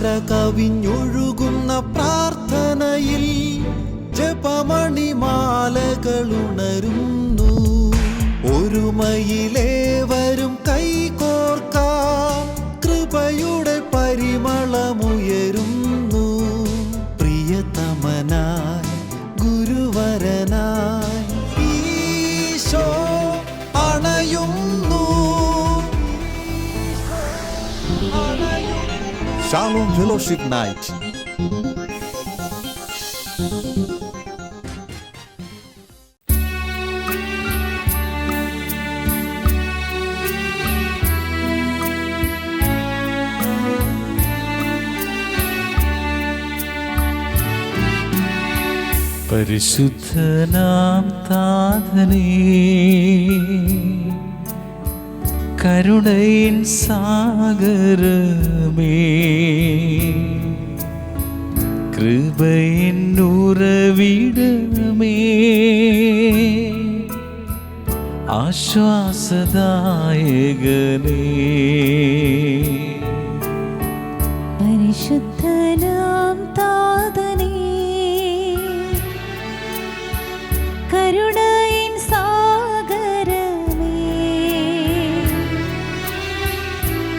കവിഞ്ഞൊഴുകുന്ന പ്രാർത്ഥനയിൽ ജപമണിമാലകളുണരുന്നു. ഒരുമയിലേവരും കൈകോർക്കാം, കൃപയുടെ പരിമളമുയരുന്നു. പ്രിയതമനായി ഗുരുവരനായി ഈശോ അണയുന്നു. Shalom Fellowship Night. പരിശുദ്ധനാം താതനേ, കരുണയിൻ സാഗരമേ, കൃപയിൻ ഉറവിടമേ, ആശ്വാസദായകനേ. പരിശുദ്ധനാം താതനേ, കരുണയിൻ സാഗരമേ,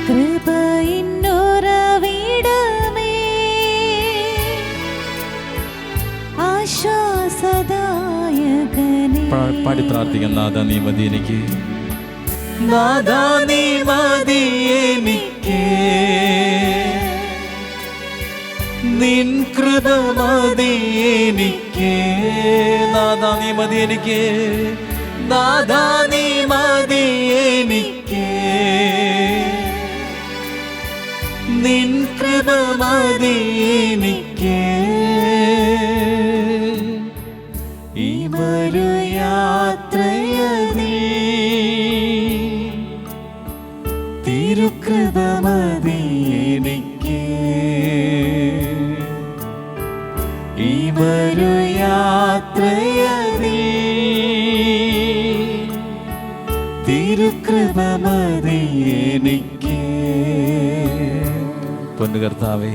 കൃപയിൻ ഉറവിടമേ, ആശ്വാസദായകനേ. പാടി പ്രാർത്ഥിക്കാം. നാഥാ നീ മതി എനിക്ക്, നാഥാ നീ മതി എനിക്ക്, നിൻ കൃപ മതി എനിക്ക്. നാഥാ നീ മതി എനിക്ക്, നാഥാ നീ മതി എനിക്ക്, നിൻ കൃപ മതി എനിക്ക്. ഈ മരു യാത്രയതിൽ തിരുകൃപ മതി എനിക്ക്. ഈ മരു യാത്രയതിൽ തിരുകൃപ മതി എനിക്ക്. പൊന്നു കർത്താവേ,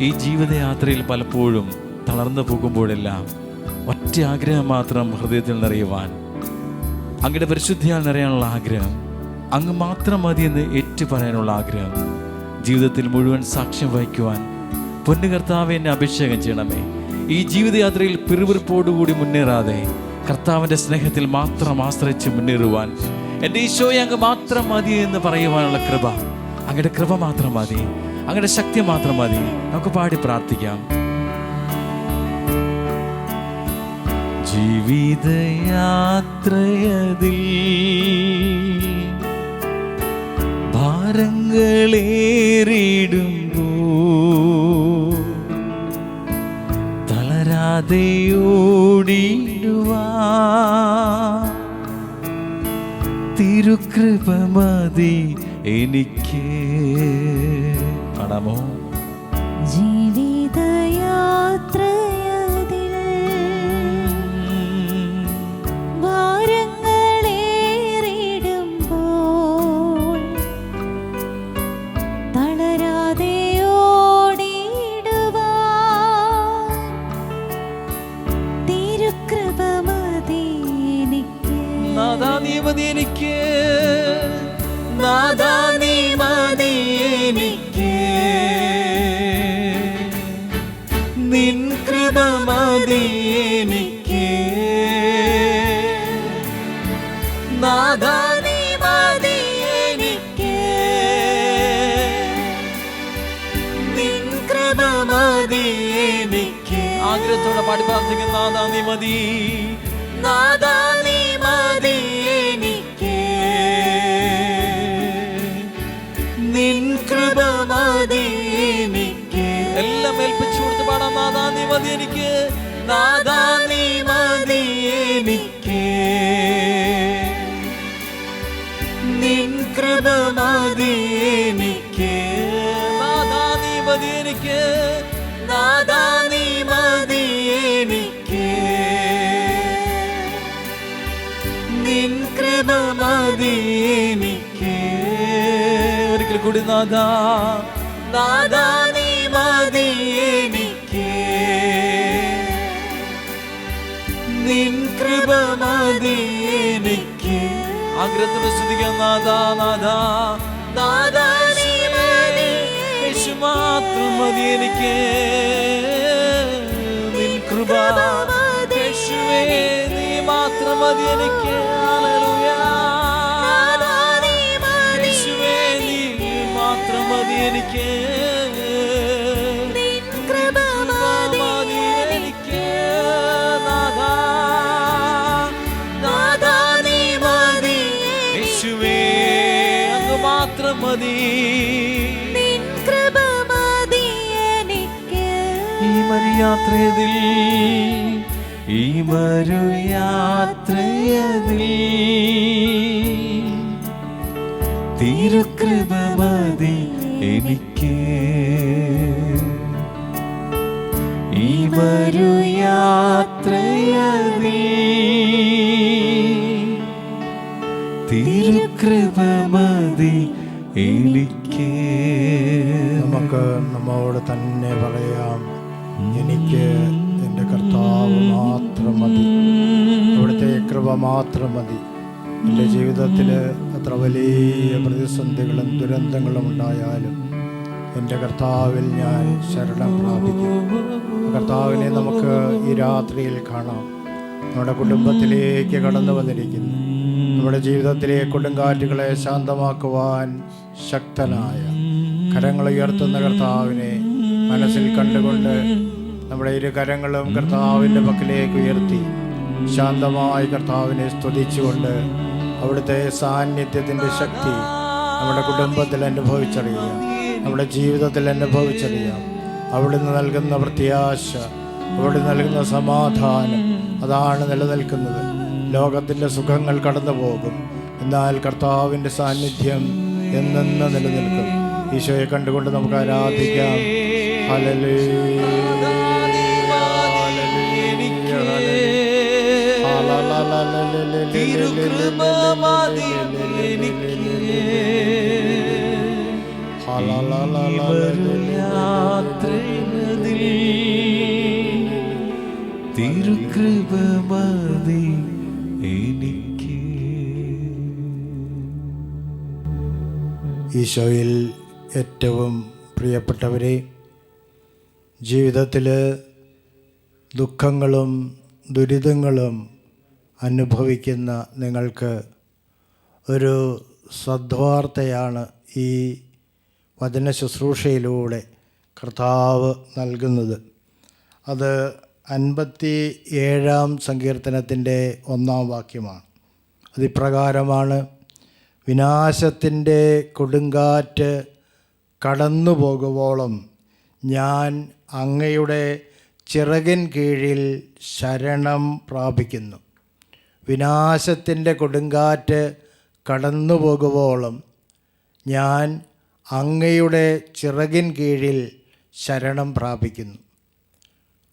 ഈ ജീവിതയാത്രയിൽ പലപ്പോഴും തളർന്നു പോകുമ്പോഴെല്ലാം ഒറ്റ ആഗ്രഹം മാത്രം ഹൃദയത്തിൽ നിറയുവാൻ, അങ്ങയുടെ പരിശുദ്ധിയാൽ നിറയാനുള്ള ആഗ്രഹം, അങ്ങ് മാത്രം മതിയെന്ന് ഏറ്റു പറയാനുള്ള ആഗ്രഹം, ജീവിതത്തിൽ മുഴുവൻ സാക്ഷ്യം വഹിക്കുവാൻ പൊന്നു കർത്താവെ എന്നെ അഭിഷേകം ചെയ്യണമേ. ഈ ജീവിതയാത്രയിൽ പിറുപിറുപ്പോടുകൂടി മുന്നേറാതെ കർത്താവിൻ്റെ സ്നേഹത്തിൽ മാത്രം ആശ്രയിച്ച് മുന്നേറുവാൻ, എൻ്റെ ഈശോയെ അങ്ങ് മാത്രം മതി എന്ന് പറയുവാനുള്ള കൃപ, അങ്ങയുടെ കൃപ മാത്രം മതി, അങ്ങയുടെ ശക്തി മാത്രം മതി. നമുക്ക് പാടി പ്രാർത്ഥിക്കാം. ജീവിതയാത്രയതിൽ ഭാരങ്ങളേറിടുമ്പോ തളരാതെ ഓടിടുവാ തിരുകൃപ മതി എനിക്ക്. പാടാമോ? ജീവിതയാത്രയതിൽ ഭാരങ്ങളേറിടുമ്പോൾ തളരാതെ ഓടിടുവാൻ തിരുകൃപ മതി എനിക്ക്. നാഥാ നീ മതി എനിക്ക്, നാഥാ നീ മതി എനിക്ക്, നിൻ കൃപ മതി എനിക്ക്. നാഥാ നീ മതി എനിക്ക്, നിൻ കൃപ മതി എനിക്ക്. ആഗ്രഹത്തോടെ പാടി പ്രാർത്ഥിക്കുന്ന നാഥാ നീ മതി, നാഥാ നീ മതി എനിക്ക്, നിൻ കൃപ മതി എനിക്ക്. എല്ലാം ഏൽപ്പിച്ചു കൊടുത്ത് പാടാം. നാഥാ നീ മതി എനിക്ക്, നാഥാ നീ മതി എനിക്ക്, നിൻ കൃപ മതി എനിക്ക്. നാഥാ നീ മതി എനിക്ക്, നാഥാ നീ മതി എനിക്ക്, നിൻ കൃപ മതി എനിക്ക്. ഒരിക്കൽ കൂടി നാഥാ, നാഥാ നീ മതി എനിക്ക്, നിൻ കൃപ മതി എനിക്ക്. ആഗ്രഹത്തോടെ സ്തുതിക്കാം. നാഥാ നാഥാ നാഥാ യേശു മാത്രം മതി എനിക്ക്, നിൻ കൃപ യേശുവേ നീ മാത്രം മതി എനിക്ക്. ഹല്ലേലൂയ. യേശുവേ നീ മാത്രം മതി എനിക്ക്, നിൻ കൃപ മതി എനിക്ക്. നാഥാ നാഥാ നീ മതി, യേശുവേ അങ്ങ് മാത്രം മതി, നിൻ കൃപ മതി എനിക്ക്. ഈ മരുയാത്രയതിൽ, ഈ മരുയാത്രയതിൽ തിരുകൃപ മതി എനിക്ക്, ഈ മരുയാത്രയതിൽ തിരുകൃപ മതി എനിക്ക്. നമുക്ക് നമ്മോട് തന്നെ പറയാം, എനിക്ക് എൻ്റെ കർത്താവ് മാത്രം മതി, അവിടുത്തെ കൃപ മാത്രം മതി. എൻ്റെ ജീവിതത്തിൽ എത്ര വലിയ പ്രതിസന്ധികളും ദുരന്തങ്ങളും ഉണ്ടായാലും എൻ്റെ കർത്താവിൽ ഞാൻ ശരണം പ്രാപിക്കും. കർത്താവിനെ നമുക്ക് ഈ രാത്രിയിൽ കാണാം. നമ്മുടെ കുടുംബത്തിലേക്ക് കടന്നു വന്നിരിക്കുന്നു. നമ്മുടെ ജീവിതത്തിലെ കൊടുങ്കാറ്റുകളെ ശാന്തമാക്കുവാൻ ശക്തനായ കരങ്ങൾ ഉയർത്തുന്ന കർത്താവിനെ മനസ്സിൽ കണ്ടുകൊണ്ട് നമ്മുടെ ഇരു കരങ്ങളും കർത്താവിൻ്റെ പക്കലേക്ക് ഉയർത്തി ശാന്തമായി കർത്താവിനെ സ്തുതിച്ചുകൊണ്ട് അവിടുത്തെ സാന്നിധ്യത്തിൻ്റെ ശക്തി നമ്മുടെ കുടുംബത്തിൽ അനുഭവിച്ചറിയാം, നമ്മുടെ ജീവിതത്തിൽ അനുഭവിച്ചറിയാം. അവിടുന്ന് നൽകുന്ന പ്രത്യാശ, അവിടുന്ന് നൽകുന്ന സമാധാനം, അതാണ് നിലനിൽക്കുന്നത്. ലോകത്തിൻ്റെ സുഖങ്ങൾ കടന്നു പോകും, എന്നാൽ കർത്താവിൻ്റെ സാന്നിധ്യം എന്നെന്നും നിലനിൽക്കും. ഈശോയെ കണ്ടുകൊണ്ട് നമുക്ക് ആരാധിക്കാം. ഹല്ലേലൂയ. തിരുകൃപ മതി എനിക്ക്. ഈശോയിൽ ഏറ്റവും പ്രിയപ്പെട്ടവരെ, ജീവിതത്തിൽ ദുഃഖങ്ങളും ദുരിതങ്ങളും അനുഭവിക്കുന്ന നിങ്ങൾക്ക് ഒരു സദ്വാർത്തയാണ് ഈ വചന ശുശ്രൂഷയിലൂടെ കർത്താവ് നൽകുന്നത്. അത് 57-ാം സങ്കീർത്തനത്തിൻ്റെ 1-ാം വാക്യമാണ്. അതിപ്രകാരമാണ്: വിനാശത്തിൻ്റെ കൊടുങ്കാറ്റ് കടന്നു പോകുവോളം ഞാൻ അങ്ങയുടെ ചിറകിൻ കീഴിൽ ശരണം പ്രാപിക്കുന്നു. വിനാശത്തിൻ്റെ കൊടുങ്കാറ്റ് കടന്നു പോകുവോളം ഞാൻ അങ്ങയുടെ ചിറകിൻ കീഴിൽ ശരണം പ്രാപിക്കുന്നു.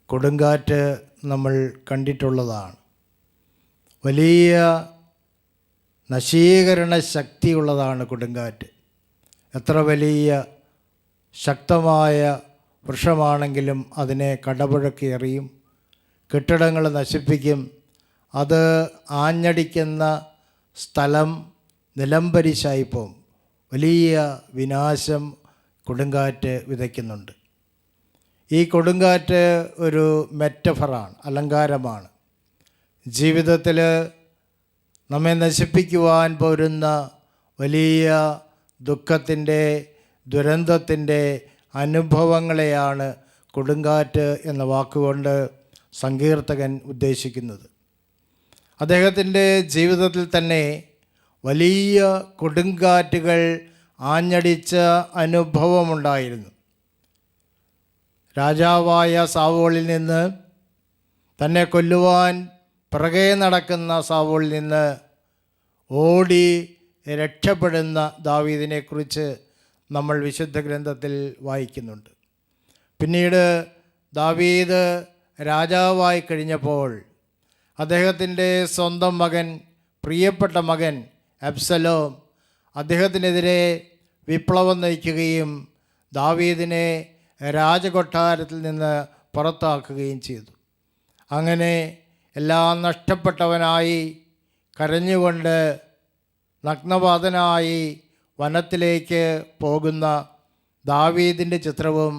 കൊടുങ്കാറ്റ് നമ്മൾ കണ്ടിട്ടുള്ളതാണ്. വലിയ നശീകരണ ശക്തിയുള്ളതാണ് കൊടുങ്കാറ്റ്. എത്ര വലിയ ശക്തമായ വൃക്ഷമാണെങ്കിലും അതിനെ കടപുഴക്കി എറിയും, കെട്ടിടങ്ങൾ നശിപ്പിക്കും. അത് ആഞ്ഞടിക്കുന്ന സ്ഥലം നിലംപരിശായിപ്പോവും. വലിയ വിനാശം കൊടുങ്കാറ്റ് വിതയ്ക്കുന്നുണ്ട്. ഈ കൊടുങ്കാറ്റ് ഒരു മെറ്റഫറാണ്, അലങ്കാരമാണ്. ജീവിതത്തിൽ നമ്മെ നശിപ്പിക്കുവാൻ പോരുന്ന വലിയ ദുഃഖത്തിൻ്റെ, ദുരന്തത്തിൻ്റെ അനുഭവങ്ങളെയാണ് കൊടുങ്കാറ്റ് എന്ന വാക്കുകൊണ്ട് സങ്കീർത്തകൻ ഉദ്ദേശിക്കുന്നത്. അദ്ദേഹത്തിൻ്റെ ജീവിതത്തിൽ തന്നെ വലിയ കൊടുങ്കാറ്റുകൾ ആഞ്ഞടിച്ച അനുഭവമുണ്ടായിരുന്നു. രാജാവായ സാവോളിൽ നിന്ന്, തന്നെ കൊല്ലുവാൻ പിറകെ നടക്കുന്ന സാവോളിൽ നിന്ന് ഓടി രക്ഷപ്പെടുന്ന ദാവീദിനെക്കുറിച്ച് നമ്മൾ വിശുദ്ധ ഗ്രന്ഥത്തിൽ വായിക്കുന്നുണ്ട്. പിന്നീട് ദാവീദ് രാജാവായി കഴിഞ്ഞപ്പോൾ അദ്ദേഹത്തിൻ്റെ സ്വന്തം മകൻ, പ്രിയപ്പെട്ട മകൻ അബ്സലോം അദ്ദേഹത്തിനെതിരെ വിപ്ലവം നയിക്കുകയും ദാവീദിനെ രാജകൊട്ടാരത്തിൽ നിന്ന് പുറത്താക്കുകയും ചെയ്തു. അങ്ങനെ എല്ലാം നഷ്ടപ്പെട്ടവനായി കരഞ്ഞുകൊണ്ട് നഗ്നപാതനായി വനത്തിലേക്ക് പോകുന്ന ദാവീദിൻ്റെ ചിത്രവും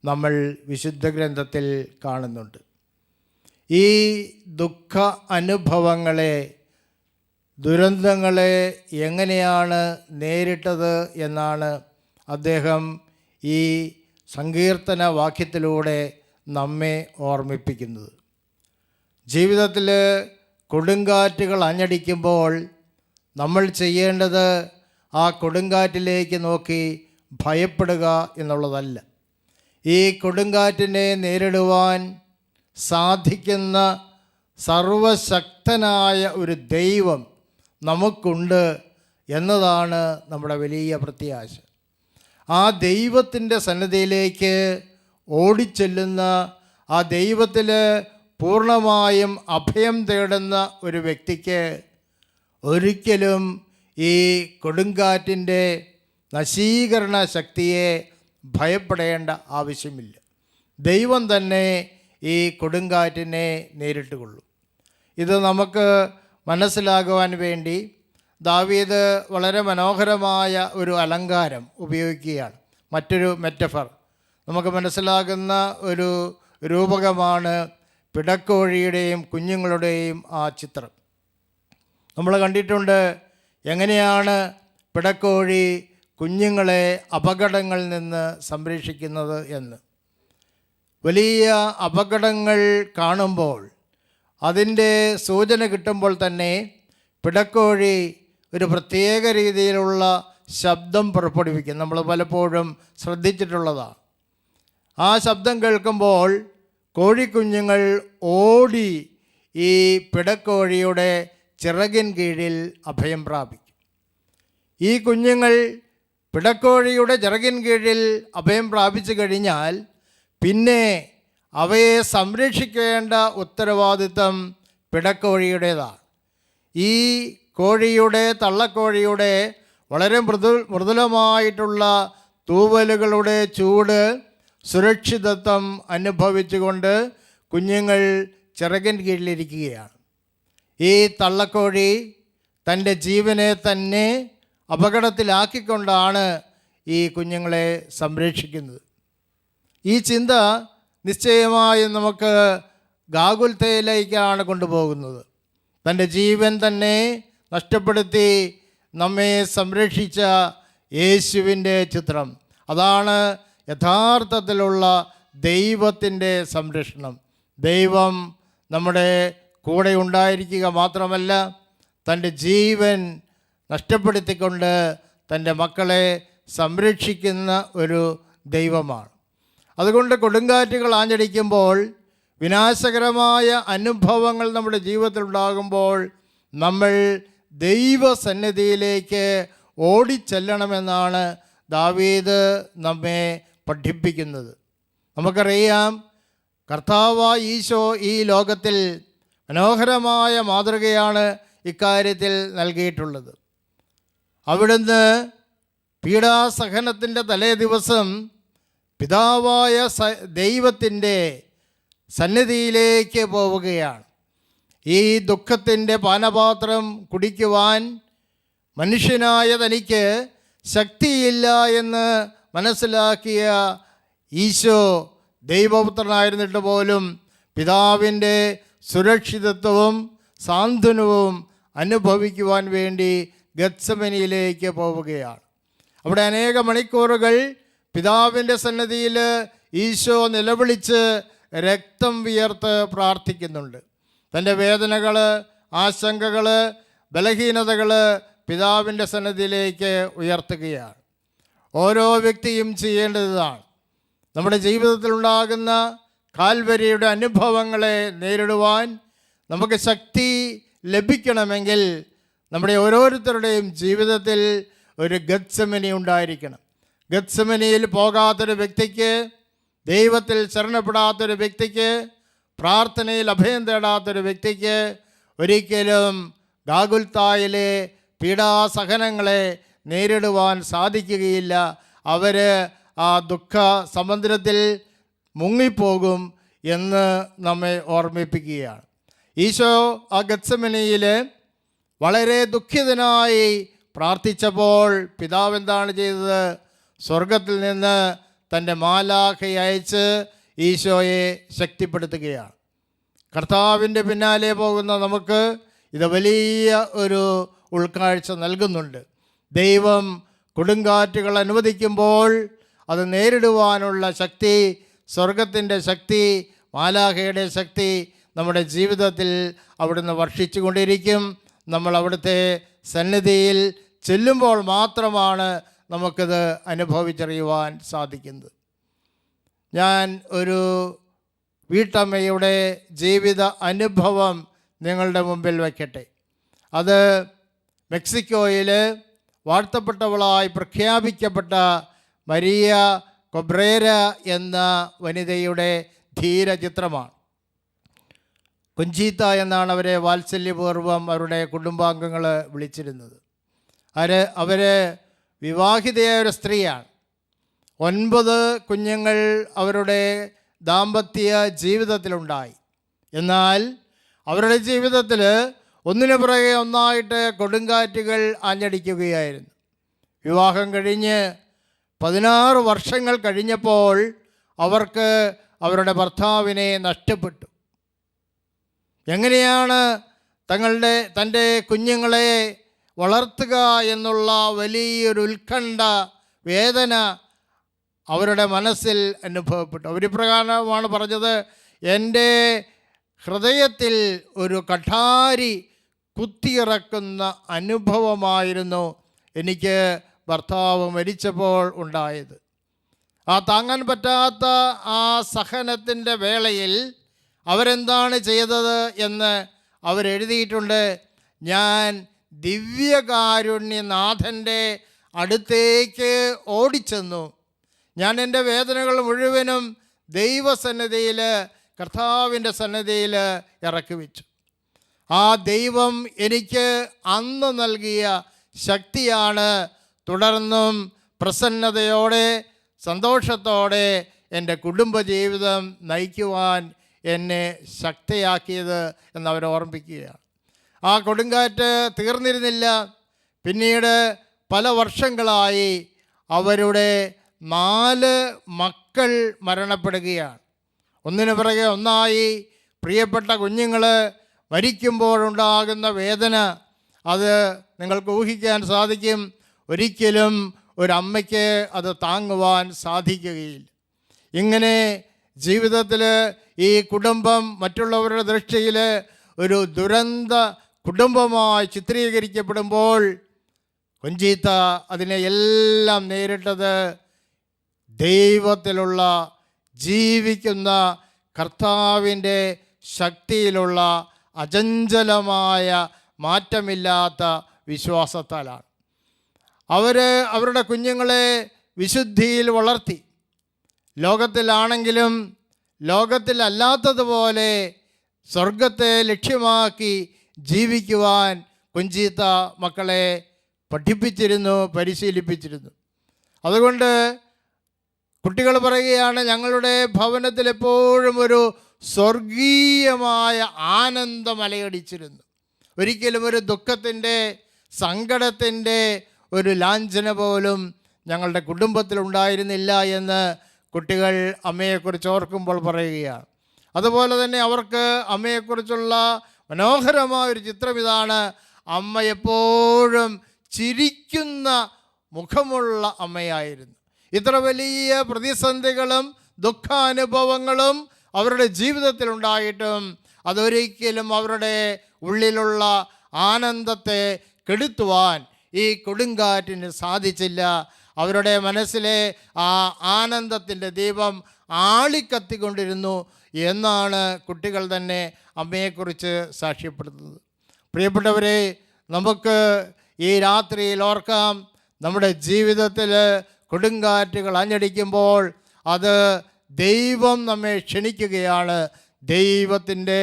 നമ്മൾ വിശുദ്ധ ഗ്രന്ഥത്തിൽ കാണുന്നുണ്ട്. ഈ ദുഃഖ അനുഭവങ്ങളെ, ദുരന്തങ്ങളെ എങ്ങനെയാണ് നേരിട്ടത് എന്നാണ് അദ്ദേഹം ഈ സങ്കീർത്തന വാക്യത്തിലൂടെ നമ്മെ ഓർമ്മിപ്പിക്കുന്നത്. ജീവിതത്തിൽ കൊടുങ്കാറ്റുകൾ ആഞ്ഞടിക്കുമ്പോൾ നമ്മൾ ചെയ്യേണ്ടത് ആ കൊടുങ്കാറ്റിലേക്ക് നോക്കി ഭയപ്പെടുക എന്നുള്ളതല്ല. ഈ കൊടുങ്കാറ്റിനെ നേരിടുവാൻ സാധിക്കുന്ന സർവശക്തനായ ഒരു ദൈവം നമുക്കുണ്ട് എന്നതാണ് നമ്മുടെ വലിയ പ്രത്യാശ. ആ ദൈവത്തിൻ്റെ സന്നിധിയിലേക്ക് ഓടിച്ചെല്ലുന്ന, ആ ദൈവത്തിൽ പൂർണ്ണമായും അഭയം തേടുന്ന ഒരു വ്യക്തിക്ക് ഒരിക്കലും ഈ കൊടുങ്കാറ്റിൻ്റെ നശീകരണ ശക്തിയെ ഭയപ്പെടേണ്ട ആവശ്യമില്ല. ദൈവം തന്നെ ഈ കൊടുങ്കാറ്റിനെ നേരിട്ട് കൊള്ളും. ഇത് നമുക്ക് മനസ്സിലാകുവാൻ വേണ്ടി ദാവീദ് വളരെ മനോഹരമായ ഒരു അലങ്കാരം ഉപയോഗിക്കുകയാണ്. മറ്റൊരു മെറ്റഫർ നമുക്ക് മനസ്സിലാകുന്ന ഒരു രൂപകമാണ് പിടക്കോഴിയുടെയും കുഞ്ഞുങ്ങളുടെയും ആ ചിത്രം. നമ്മൾ കണ്ടിട്ടുണ്ട് എങ്ങനെയാണ് പിടക്കോഴി കുഞ്ഞുങ്ങളെ അപകടങ്ങളിൽ നിന്ന് സംരക്ഷിക്കുന്നത് എന്ന്. വലിയ അപകടങ്ങൾ കാണുമ്പോൾ, അതിൻ്റെ സൂചന കിട്ടുമ്പോൾ തന്നെ പിടക്കോഴി ഒരു പ്രത്യേക രീതിയിലുള്ള ശബ്ദം പുറപ്പെടുവിക്കും. നമ്മൾ പലപ്പോഴും ശ്രദ്ധിച്ചിട്ടുള്ളതാണ്. ആ ശബ്ദം കേൾക്കുമ്പോൾ കോഴിക്കുഞ്ഞുങ്ങൾ ഓടി ഈ പിടക്കോഴിയുടെ ചിറകിൻ കീഴിൽ അഭയം പ്രാപിക്കും. ഈ കുഞ്ഞുങ്ങൾ പിടക്കോഴിയുടെ ചിറകിൻ കീഴിൽ അഭയം പ്രാപിച്ചു കഴിഞ്ഞാൽ പിന്നെ അവയെ സംരക്ഷിക്കേണ്ട ഉത്തരവാദിത്തം പിടക്കോഴിയുടേതാണ്. ഈ കോഴിയുടെ, തള്ളക്കോഴിയുടെ വളരെ മൃദുലമായിട്ടുള്ള തൂവലുകളുടെ ചൂട്, സുരക്ഷിതത്വം അനുഭവിച്ചുകൊണ്ട് കുഞ്ഞുങ്ങൾ ചിറകിൻ കീഴിലിരിക്കുകയാണ്. ഈ തള്ളക്കോഴി തൻ്റെ ജീവനെ തന്നെ അപകടത്തിലാക്കിക്കൊണ്ടാണ് ഈ കുഞ്ഞുങ്ങളെ സംരക്ഷിക്കുന്നത്. ഈ ചിന്ത നിശ്ചയമായും നമുക്ക് ഗാകുൽത്തയിലേക്കാണ് കൊണ്ടുപോകുന്നത്. തൻ്റെ ജീവൻ തന്നെ നഷ്ടപ്പെടുത്തി നമ്മെ സംരക്ഷിച്ച യേശുവിൻ്റെ ചിത്രം. അതാണ് യഥാർത്ഥത്തിലുള്ള ദൈവത്തിൻ്റെ സംരക്ഷണം. ദൈവം നമ്മുടെ കൂടെ ഉണ്ടായിരിക്കുക മാത്രമല്ല, തൻ്റെ ജീവൻ നഷ്ടപ്പെടുത്തിക്കൊണ്ട് തൻ്റെ മക്കളെ സംരക്ഷിക്കുന്ന ഒരു ദൈവമാണ്. അതുകൊണ്ട് കൊടുങ്കാറ്റുകൾ ആഞ്ഞടിക്കുമ്പോൾ, വിനാശകരമായ അനുഭവങ്ങൾ നമ്മുടെ ജീവിതത്തിൽ ഉണ്ടാകുമ്പോൾ നമ്മൾ ദൈവസന്നിധിയിലേക്ക് ഓടിച്ചെല്ലണമെന്നാണ് ദാവീദ് നമ്മെ പഠിപ്പിക്കുന്നത്. നമുക്കറിയാം, കർത്താവായ ഈശോ ഈ ലോകത്തിൽ മനോഹരമായ മാതൃകയാണ് ഇക്കാര്യത്തിൽ നൽകിയിട്ടുള്ളത്. അവിടുന്ന് പീഡാസഹനത്തിൻ്റെ തലേ ദിവസം പിതാവായ ദൈവത്തിൻ്റെ സന്നിധിയിലേക്ക് പോവുകയാണ്. ഈ ദുഃഖത്തിൻ്റെ പാനപാത്രം കുടിക്കുവാൻ മനുഷ്യനായ തനിക്ക് ശക്തിയില്ല എന്ന് മനസ്സിലാക്കിയ ഈശോ ദൈവപുത്രനായിരുന്നിട്ട് പോലും പിതാവിൻ്റെ സുരക്ഷിതത്വവും സാന്ത്വനവും അനുഭവിക്കുവാൻ വേണ്ടി ഗത്സമനിയിലേക്ക് പോവുകയാണ്. അവിടെ അനേക മണിക്കൂറുകൾ പിതാവിൻ്റെ സന്നിധിയിൽ ഈശോ നിലവിളിച്ച് രക്തം വിയർത്ത് പ്രാർത്ഥിക്കുന്നുണ്ട്. തൻ്റെ വേദനകൾ, ആശങ്കകൾ, ബലഹീനതകൾ പിതാവിൻ്റെ സന്നിധിയിലേക്ക് ഉയർത്തുകയാണ്. ഓരോ വ്യക്തിയും ചെയ്യേണ്ടതാണ്. നമ്മുടെ ജീവിതത്തിലുണ്ടാകുന്ന കാൽവരിയുടെ അനുഭവങ്ങളെ നേരിടുവാൻ നമുക്ക് ശക്തി ലഭിക്കണമെങ്കിൽ നമ്മുടെ ഓരോരുത്തരുടെയും ജീവിതത്തിൽ ഒരു ഗത്സമനി ഉണ്ടായിരിക്കണം. ഗത്സമനിയിൽ പോകാത്തൊരു വ്യക്തിക്ക്, ദൈവത്തിൽ ശരണപ്പെടാത്തൊരു വ്യക്തിക്ക്, പ്രാർത്ഥനയിൽ അഭയം തേടാത്തൊരു വ്യക്തിക്ക് ഒരിക്കലും ഗാഗുൽത്തായിലെ പീഡാസഹനങ്ങളെ നേരിടുവാൻ സാധിക്കുകയില്ല. അവർ ആ ദുഃഖ സമുദ്രത്തിൽ മുങ്ങിപ്പോകും എന്ന് നമ്മെ ഓർമ്മിപ്പിക്കുകയാണ്. ഈശോ ആ ഗത്സമനയിൽ വളരെ ദുഃഖിതനായി പ്രാർത്ഥിച്ചപ്പോൾ പിതാവ് എന്താണ് ചെയ്തത്? സ്വർഗത്തിൽ നിന്ന് തൻ്റെ മാലാഖയെ അയച്ച് ഈശോയെ ശക്തിപ്പെടുത്തുകയാണ്. കർത്താവിൻ്റെ പിന്നാലെ പോകുന്ന നമുക്ക് ഇത് വലിയ ഒരു ഉൾക്കാഴ്ച നൽകുന്നുണ്ട്. ദൈവം കൊടുങ്കാറ്റുകൾ അനുവദിക്കുമ്പോൾ അത് നേരിടുവാനുള്ള ശക്തി, സ്വർഗത്തിൻ്റെ ശക്തി, മാലാഖയുടെ ശക്തി നമ്മുടെ ജീവിതത്തിൽ അവിടുന്ന് വർഷിച്ചു കൊണ്ടിരിക്കും. നമ്മൾ അവിടുത്തെ സന്നിധിയിൽ ചെല്ലുമ്പോൾ മാത്രമാണ് നമുക്കിത് അനുഭവിച്ചറിയുവാൻ സാധിക്കുന്നത്. ഞാൻ ഒരു വീട്ടമ്മയുടെ ജീവിത അനുഭവം നിങ്ങളുടെ മുമ്പിൽ വയ്ക്കട്ടെ. അത് മെക്സിക്കോയിൽ വാഴ്ത്തപ്പെട്ടവളായി പ്രഖ്യാപിക്കപ്പെട്ട മരിയ കൊബ്രേര എന്ന വനിതയുടെ ധീരചിത്രമാണ്. കൊഞ്ചീത്ത എന്നാണ് അവരെ വാത്സല്യപൂർവ്വം അവരുടെ കുടുംബാംഗങ്ങൾ വിളിച്ചിരുന്നത്. അവർ വിവാഹിതയായ ഒരു സ്ത്രീയാണ്. 9 കുഞ്ഞുങ്ങൾ അവരുടെ ദാമ്പത്യ ജീവിതത്തിലുണ്ടായി. എന്നാൽ അവരുടെ ജീവിതത്തിൽ ഒന്നിനു പുറകെ ഒന്നായിട്ട് കൊടുങ്കാറ്റുകൾ ആഞ്ഞടിക്കുകയായിരുന്നു. വിവാഹം കഴിഞ്ഞ് 16 വർഷങ്ങൾ കഴിഞ്ഞപ്പോൾ അവർക്ക് അവരുടെ ഭർത്താവിനെ നഷ്ടപ്പെട്ടു. എങ്ങനെയാണ് തൻ്റെ കുഞ്ഞുങ്ങളെ വളർത്തുക എന്നുള്ള വലിയൊരു ഉത്കണ്ഠ വേദന അവരുടെ മനസ്സിൽ അനുഭവപ്പെട്ടു. അവരിപ്രകാരമാണ് പറഞ്ഞത്: എൻ്റെ ഹൃദയത്തിൽ ഒരു കഠാരി കുത്തിയിറക്കുന്ന അനുഭവമായിരുന്നു എനിക്ക് ഭർത്താവ് മരിച്ചപ്പോൾ ഉണ്ടായത്. ആ താങ്ങാൻ പറ്റാത്ത ആ സഹനത്തിൻ്റെ വേളയിൽ അവരെന്താണ് ചെയ്തത് എന്ന് അവരെഴുതിയിട്ടുണ്ട്. ഞാൻ ദിവ്യകാരുണ്യനാഥൻ്റെ അടുത്തേക്ക് ഓടിച്ചെന്നു. ഞാൻ എൻ്റെ വേദനകൾ മുഴുവനും ദൈവസന്നിധിയിൽ, കർത്താവിൻ്റെ സന്നിധിയിൽ ഇറക്കി വെച്ചു. ആ ദൈവം എനിക്ക് അന്ന് നൽകിയ ശക്തിയാണ് തുടർന്നും പ്രസന്നതയോടെ സന്തോഷത്തോടെ എൻ്റെ കുടുംബജീവിതം നയിക്കുവാൻ എന്നെ ശക്തിയാക്കിയത് എന്നവർ ഓർമ്മിക്കുകയാണ്. ആ കൊടുങ്കാറ്റ് തീർന്നിരുന്നില്ല. പിന്നീട് പല വർഷങ്ങളായി അവരുടെ 4 മക്കൾ മരണപ്പെടുകയാണ്. ഒന്നിനു പിറകെ ഒന്നായി. പ്രിയപ്പെട്ട കുഞ്ഞുങ്ങൾ മരിക്കുമ്പോഴുണ്ടാകുന്ന വേദന അത് നിങ്ങൾക്ക് ഊഹിക്കാൻ സാധിക്കും. ഒരിക്കലും ഒരമ്മയ്ക്ക് അത് താങ്ങുവാൻ സാധിക്കുകയില്ല. ഇങ്ങനെ ജീവിതത്തിൽ ഈ കുടുംബം മറ്റുള്ളവരുടെ ദൃഷ്ടിയിൽ ഒരു ദുരന്ത കുടുംബമായി ചിത്രീകരിക്കപ്പെടുമ്പോൾ കൊഞ്ചീത്ത അതിനെ എല്ലാം നേരിട്ടത് ദൈവത്തിലുള്ള, ജീവിക്കുന്ന കർത്താവിൻ്റെ ശക്തിയിലുള്ള അചഞ്ചലമായ മാറ്റമില്ലാത്ത വിശ്വാസത്താലാണ്. അവരുടെ കുഞ്ഞുങ്ങളെ വിശുദ്ധിയിൽ വളർത്തി. ലോകത്തിലാണെങ്കിലും ലോകത്തിലല്ലാത്തതുപോലെ സ്വർഗത്തെ ലക്ഷ്യമാക്കി ജീവിക്കുവാൻ കൊഞ്ചീത്ത മക്കളെ പഠിപ്പിച്ചിരുന്നു, പരിശീലിപ്പിച്ചിരുന്നു. അതുകൊണ്ട് കുട്ടികൾ പറയുകയാണ്, ഞങ്ങളുടെ ഭവനത്തിൽ എപ്പോഴും ഒരു സ്വർഗീയമായ ആനന്ദം അലയടിച്ചിരുന്നു. ഒരിക്കലും ഒരു ദുഃഖത്തിൻ്റെ, സങ്കടത്തിൻ്റെ ഒരു ലാഞ്ചന പോലും ഞങ്ങളുടെ കുടുംബത്തിലുണ്ടായിരുന്നില്ല എന്ന് കുട്ടികൾ അമ്മയെക്കുറിച്ച് ഓർക്കുമ്പോൾ പറയുകയാണ്. അതുപോലെ തന്നെ അവർക്ക് അമ്മയെക്കുറിച്ചുള്ള മനോഹരമായൊരു ചിത്രം ഇതാണ്. അമ്മ എപ്പോഴും ചിരിക്കുന്ന മുഖമുള്ള അമ്മയായിരുന്നു. ഇത്ര വലിയ പ്രതിസന്ധികളും ദുഃഖാനുഭവങ്ങളും അവരുടെ ജീവിതത്തിലുണ്ടായിട്ടും അതൊരിക്കലും അവരുടെ ഉള്ളിലുള്ള ആനന്ദത്തെ കെടുത്തുവാൻ ഈ കൊടുങ്കാറ്റിന് സാധിച്ചില്ല. അവരുടെ മനസ്സിലെ ആ ആനന്ദത്തിൻ്റെ ദീപം ആളിക്കത്തിക്കൊണ്ടിരുന്നു എന്നാണ് കുട്ടികൾ തന്നെ അമ്മയെക്കുറിച്ച് സാക്ഷ്യപ്പെടുത്തുന്നത്. പ്രിയപ്പെട്ടവരെ, നമുക്ക് ഈ രാത്രിയിൽ ഓർക്കാം, നമ്മുടെ ജീവിതത്തിൽ കൊടുങ്കാറ്റുകൾ ആഞ്ഞടിക്കുമ്പോൾ അത് ദൈവം നമ്മെ ക്ഷണിക്കുകയാണ്. ദൈവത്തിൻ്റെ,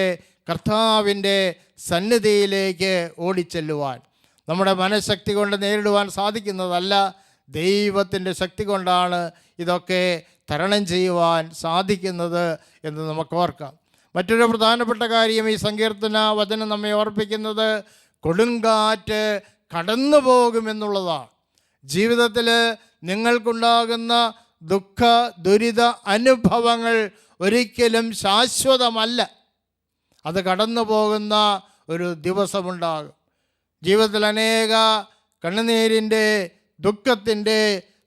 കർത്താവിൻ്റെ സന്നിധിയിലേക്ക് ഓടിച്ചെല്ലുവാൻ. നമ്മുടെ മനഃശക്തി കൊണ്ട് നേരിടുവാൻ സാധിക്കുന്നതല്ല, ദൈവത്തിൻ്റെ ശക്തി കൊണ്ടാണ് ഇതൊക്കെ തരണം ചെയ്യുവാൻ സാധിക്കുന്നത് എന്ന് നമുക്ക് ഓർക്കാം. മറ്റൊരു പ്രധാനപ്പെട്ട കാര്യം ഈ സങ്കീർത്തന വചനം നമ്മെ ഓർപ്പിക്കുന്നത് കൊടുങ്കാറ്റ് കടന്നു പോകുമെന്നുള്ളതാണ്. ജീവിതത്തിൽ നിങ്ങൾക്കുണ്ടാകുന്ന ദുഃഖ ദുരിത അനുഭവങ്ങൾ ഒരിക്കലും ശാശ്വതമല്ല. അത് കടന്നു പോകുന്ന ഒരു ദിവസമുണ്ടാകും. ജീവിതത്തിൽ അനേക കണ്ണുനീരിൻ്റെ, ദുഃഖത്തിൻ്റെ,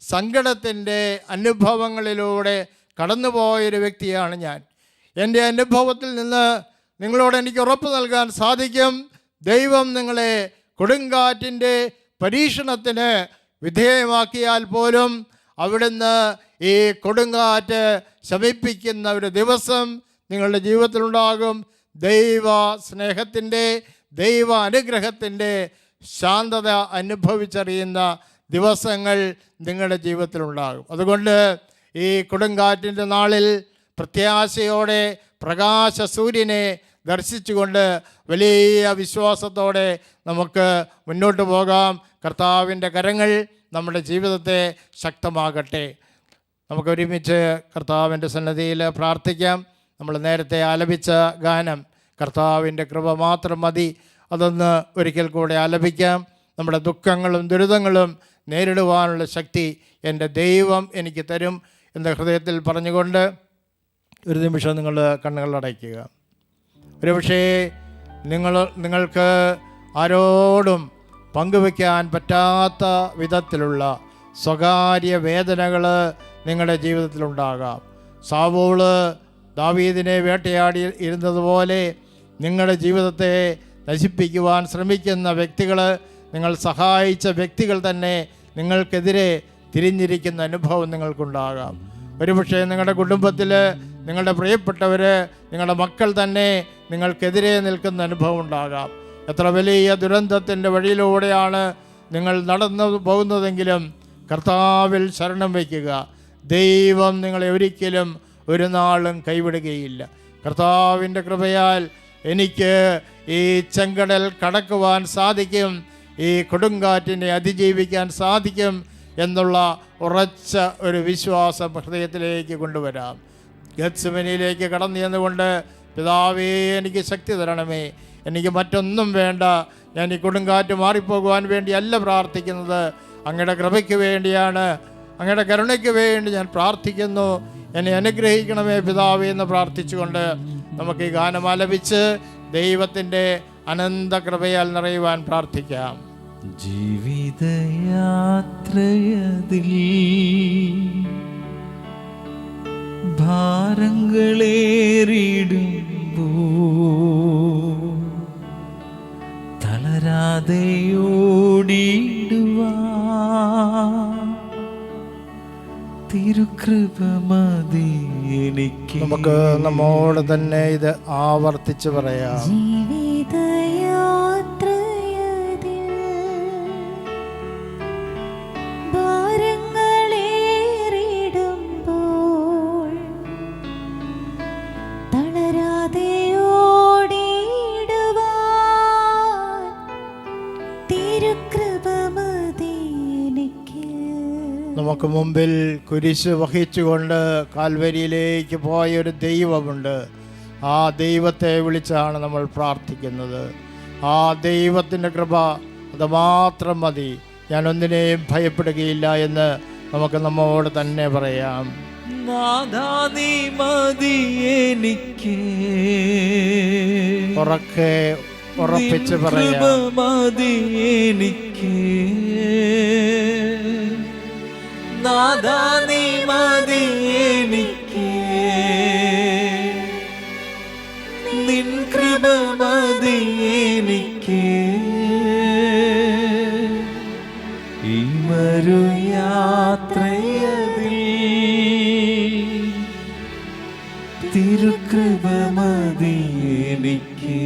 സങ്കടത്തിൻ്റെ അനുഭവങ്ങളിലൂടെ കടന്നുപോയൊരു വ്യക്തിയാണ് ഞാൻ. എൻ്റെ അനുഭവത്തിൽ നിന്ന് നിങ്ങളോട് എനിക്ക് ഉറപ്പ് നൽകാൻ സാധിക്കും, ദൈവം നിങ്ങളെ കൊടുങ്കാറ്റിൻ്റെ പരീക്ഷണത്തിന് വിധേയമാക്കിയാൽ പോലും അവിടുന്ന് ഈ കൊടുങ്കാറ്റ് ശമിപ്പിക്കുന്ന ഒരു ദിവസം നിങ്ങളുടെ ജീവിതത്തിലുണ്ടാകും. ദൈവ സ്നേഹത്തിൻ്റെ, ദൈവ അനുഗ്രഹത്തിൻ്റെ ശാന്തത അനുഭവിച്ചറിയുന്ന ദിവസങ്ങൾ നിങ്ങളുടെ ജീവിതത്തിലുണ്ടാകും. അതുകൊണ്ട് ഈ കൊടുങ്കാറ്റിൻ്റെ നാളിൽ പ്രത്യാശയോടെ പ്രകാശ സൂര്യനെ ദർശിച്ചുകൊണ്ട് വലിയ വിശ്വാസത്തോടെ നമുക്ക് മുന്നോട്ട് പോകാം. കർത്താവിൻ്റെ കരങ്ങൾ നമ്മുടെ ജീവിതത്തെ ശക്തമാകട്ടെ. നമുക്കൊരുമിച്ച് കർത്താവിൻ്റെ സന്നിധിയിൽ പ്രാർത്ഥിക്കാം. നമ്മൾ നേരത്തെ ആലപിച്ച ഗാനം കർത്താവിൻ്റെ കൃപ മാത്രം മതി, അതൊന്ന് ഒരിക്കൽ കൂടെ ആലപിക്കാം. നമ്മുടെ ദുഃഖങ്ങളും ദുരിതങ്ങളും നേരിടുവാനുള്ള ശക്തി എൻ്റെ ദൈവം എനിക്ക് തരും എന്ന ഹൃദയത്തിൽ പറഞ്ഞുകൊണ്ട് ഒരു നിമിഷം നിങ്ങൾ കണ്ണുകളടയ്ക്കുക. ഒരുപക്ഷേ നിങ്ങൾക്ക് ആരോടും പങ്കുവയ്ക്കാൻ പറ്റാത്ത വിധത്തിലുള്ള സ്വകാര്യ വേദനകൾ നിങ്ങളുടെ ജീവിതത്തിലുണ്ടാകാം. സാവൂള് ദാവീദിനെ വേട്ടയാടി ഇരുന്നതുപോലെ നിങ്ങളുടെ ജീവിതത്തെ നശിപ്പിക്കുവാൻ ശ്രമിക്കുന്ന വ്യക്തികൾ, നിങ്ങൾ സഹായിച്ച വ്യക്തികൾ തന്നെ നിങ്ങൾക്കെതിരെ തിരിഞ്ഞിരിക്കുന്ന അനുഭവം നിങ്ങൾക്കുണ്ടാകാം. ഒരുപക്ഷെ നിങ്ങളുടെ കുടുംബത്തിൽ നിങ്ങളുടെ പ്രിയപ്പെട്ടവർ, നിങ്ങളുടെ മക്കൾ തന്നെ നിങ്ങൾക്കെതിരെ നിൽക്കുന്ന അനുഭവം ഉണ്ടാകാം. എത്ര വലിയ ദുരന്തത്തിൻ്റെ വഴിയിലൂടെയാണ് നിങ്ങൾ നടന്നു പോകുന്നതെങ്കിലും കർത്താവിൽ ശരണം വയ്ക്കുക. ദൈവം നിങ്ങളെ ഒരിക്കലും ഒരു നാളും കൈവിടുകയില്ല. കർത്താവിൻ്റെ കൃപയാൽ എനിക്ക് ഈ ചെങ്കടൽ കടക്കുവാൻ സാധിക്കും, ഈ കൊടുങ്കാറ്റിനെ അതിജീവിക്കാൻ സാധിക്കും എന്നുള്ള ഉറച്ച ഒരു വിശ്വാസം ഹൃദയത്തിലേക്ക് കൊണ്ടുവരാം. ഗത്സമനിയിലേക്ക് കടന്നു ചെന്നുകൊണ്ട്, പിതാവേ എനിക്ക് ശക്തി തരണമേ, എനിക്ക് മറ്റൊന്നും വേണ്ട, ഞാൻ ഈ കൊടുങ്കാറ്റ് മാറിപ്പോകുവാൻ വേണ്ടിയല്ല പ്രാർത്ഥിക്കുന്നത്, അങ്ങയുടെ കൃപയ്ക്ക് വേണ്ടിയാണ്, അങ്ങയുടെ കരുണയ്ക്ക് വേണ്ടി ഞാൻ പ്രാർത്ഥിക്കുന്നു, എന്നെ അനുഗ്രഹിക്കണമേ പിതാവേ എന്ന് പ്രാർത്ഥിച്ചുകൊണ്ട് നമുക്ക് ഈ ഗാനം ആലപിച്ച് ദൈവത്തിൻ്റെ അനന്ത കൃപയാൽ നിറയുവാൻ പ്രാർത്ഥിക്കാം. ജീവിതയാത്രയതിൽ ഭാരങ്ങളേറിടുമ്പോ തളരാതെ ഓടിടുവാ തിരുകൃപ മതി എനിക്ക്. നമുക്ക് നമ്മോട് തന്നെ ഇത് ആവർത്തിച്ച് പറയാം. ജീവിതയാത്രയതിൽ ഭാരങ്ങളേറിടുമ്പോൾ തളരാതെ ഓടിയിടുവാൻ തിരുകൃപ മതി എനിക്ക്. നമുക്ക് മുമ്പിൽ കുരിശ് വഹിച്ചുകൊണ്ട് കാൽവരിയിലേക്ക് പോയൊരു ദൈവമുണ്ട്. ആ ദൈവത്തെ വിളിച്ചാണ് നമ്മൾ പ്രാർത്ഥിക്കുന്നത്. ആ ദൈവത്തിൻ്റെ കൃപ അത് മാത്രം മതി, ഞാൻ ഒന്നിനെയും ഭയപ്പെടുകയില്ല എന്ന് നമുക്ക് നമ്മോട് തന്നെ പറയാം. നാഥാ നീ മതി എനിക്ക്, ഉറപ്പിച്ച് പറയാം. മതി എനിക്ക്, നാഥാ നീ മതി എനിക്ക്, നിൻ കൃപ മതി എനിക്ക്. ഈ മരു യാത്രയതിൽ തിരുകൃപ മതി എനിക്ക്.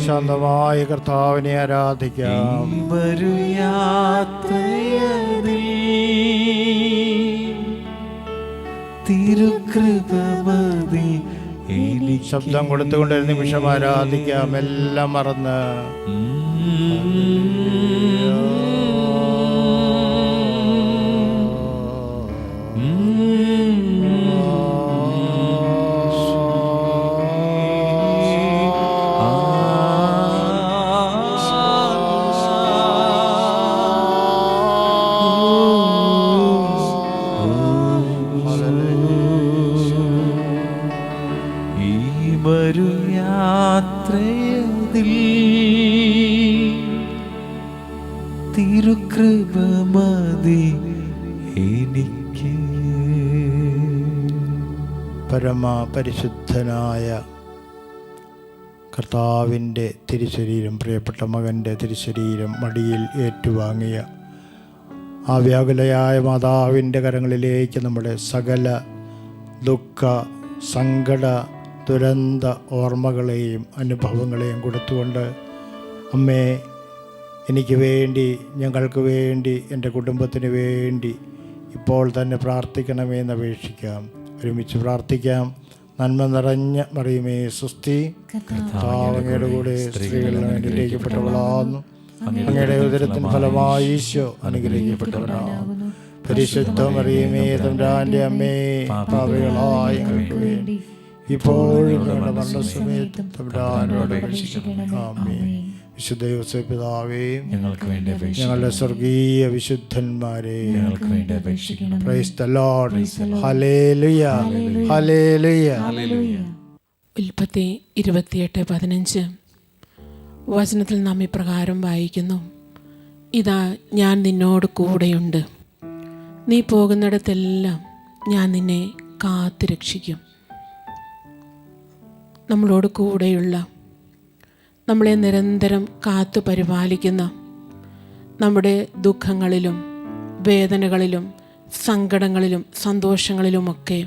ശാന്തമായ കർത്താവിനെ ആരാധിക്കാം. ഈ മരു യാത്രയതിൽ തിരുകൃപ മതി എനിക്ക്. ശബ്ദം കൊടുത്തുകൊണ്ട് ഒരു നിമിഷം ആരാധിക്കാം, എല്ലാം മറന്ന്. തിരുകൃപ മതി എനിക്ക്. പരമപരിശുദ്ധനായ കർത്താവിൻ്റെ തിരുശരീരം, പ്രിയപ്പെട്ട മകൻ്റെ തിരുശരീരം മടിയിൽ ഏറ്റുവാങ്ങിയ ആ വ്യാകുലയായ മാതാവിൻ്റെ കരങ്ങളിലേക്ക് നമ്മുടെ സകല ദുഃഖ, സങ്കട, ദുരന്ത ഓർമ്മകളെയും അനുഭവങ്ങളെയും കൊടുത്തുകൊണ്ട്, അമ്മേ, എനിക്ക് വേണ്ടി, ഞങ്ങൾക്ക് വേണ്ടി, എൻ്റെ കുടുംബത്തിന് വേണ്ടി ഇപ്പോൾ തന്നെ പ്രാർത്ഥിക്കണമെന്ന് അപേക്ഷിക്കാം. ഒരുമിച്ച് പ്രാർത്ഥിക്കാം. നന്മ നിറഞ്ഞ മറിയമേ സ്വസ്തി, കർത്താവ് അങ്ങയുടെ കൂടെ സ്ത്രീകളിൽ അനുഗ്രഹിക്കപ്പെട്ടവളാകുന്നു. അങ്ങയുടെ ഉദരത്തിന് ഫലമായി ഈശോ അനുഗ്രഹിക്കപ്പെട്ടവനാകുന്നു. പരിശുദ്ധ മറിയമേ തമ്പുരാന്റെ അമ്മേ, പാപികളായ ഞങ്ങൾക്ക് വേണ്ടി ഇപ്പോഴും ഞങ്ങളുടെ മരണസമയത്തും തമ്പുരാനോട് അപേക്ഷിക്കണം. ആമേൻ. വിശുദ്ധ യോസേപ്പ് പിതാവേ, ഞങ്ങൾക്ക് വേണ്ടി ഞങ്ങളുടെ സ്വർഗീയ വിശുദ്ധന്മാരെ, ഞങ്ങൾക്ക് വേണ്ടി അപേക്ഷിക്കണം. Praise the lord. Hallelujah, hallelujah. ഉൽപ്പത്തി 28:15 വചനത്തിൽ നാം ഇപ്രകാരം വായിക്കുന്നു: ഇതാ, ഞാൻ നിന്നോട് കൂടെയുണ്ട്, നീ പോകുന്നിടത്തെല്ലാം ഞാൻ നിന്നെ കാത്തു രക്ഷിക്കും. നമ്മളോട് കൂടെയുള്ള, നമ്മളെ നിരന്തരം കാത്തു പരിപാലിക്കുന്ന, നമ്മുടെ ദുഃഖങ്ങളിലും വേദനകളിലും സങ്കടങ്ങളിലും സന്തോഷങ്ങളിലുമൊക്കെ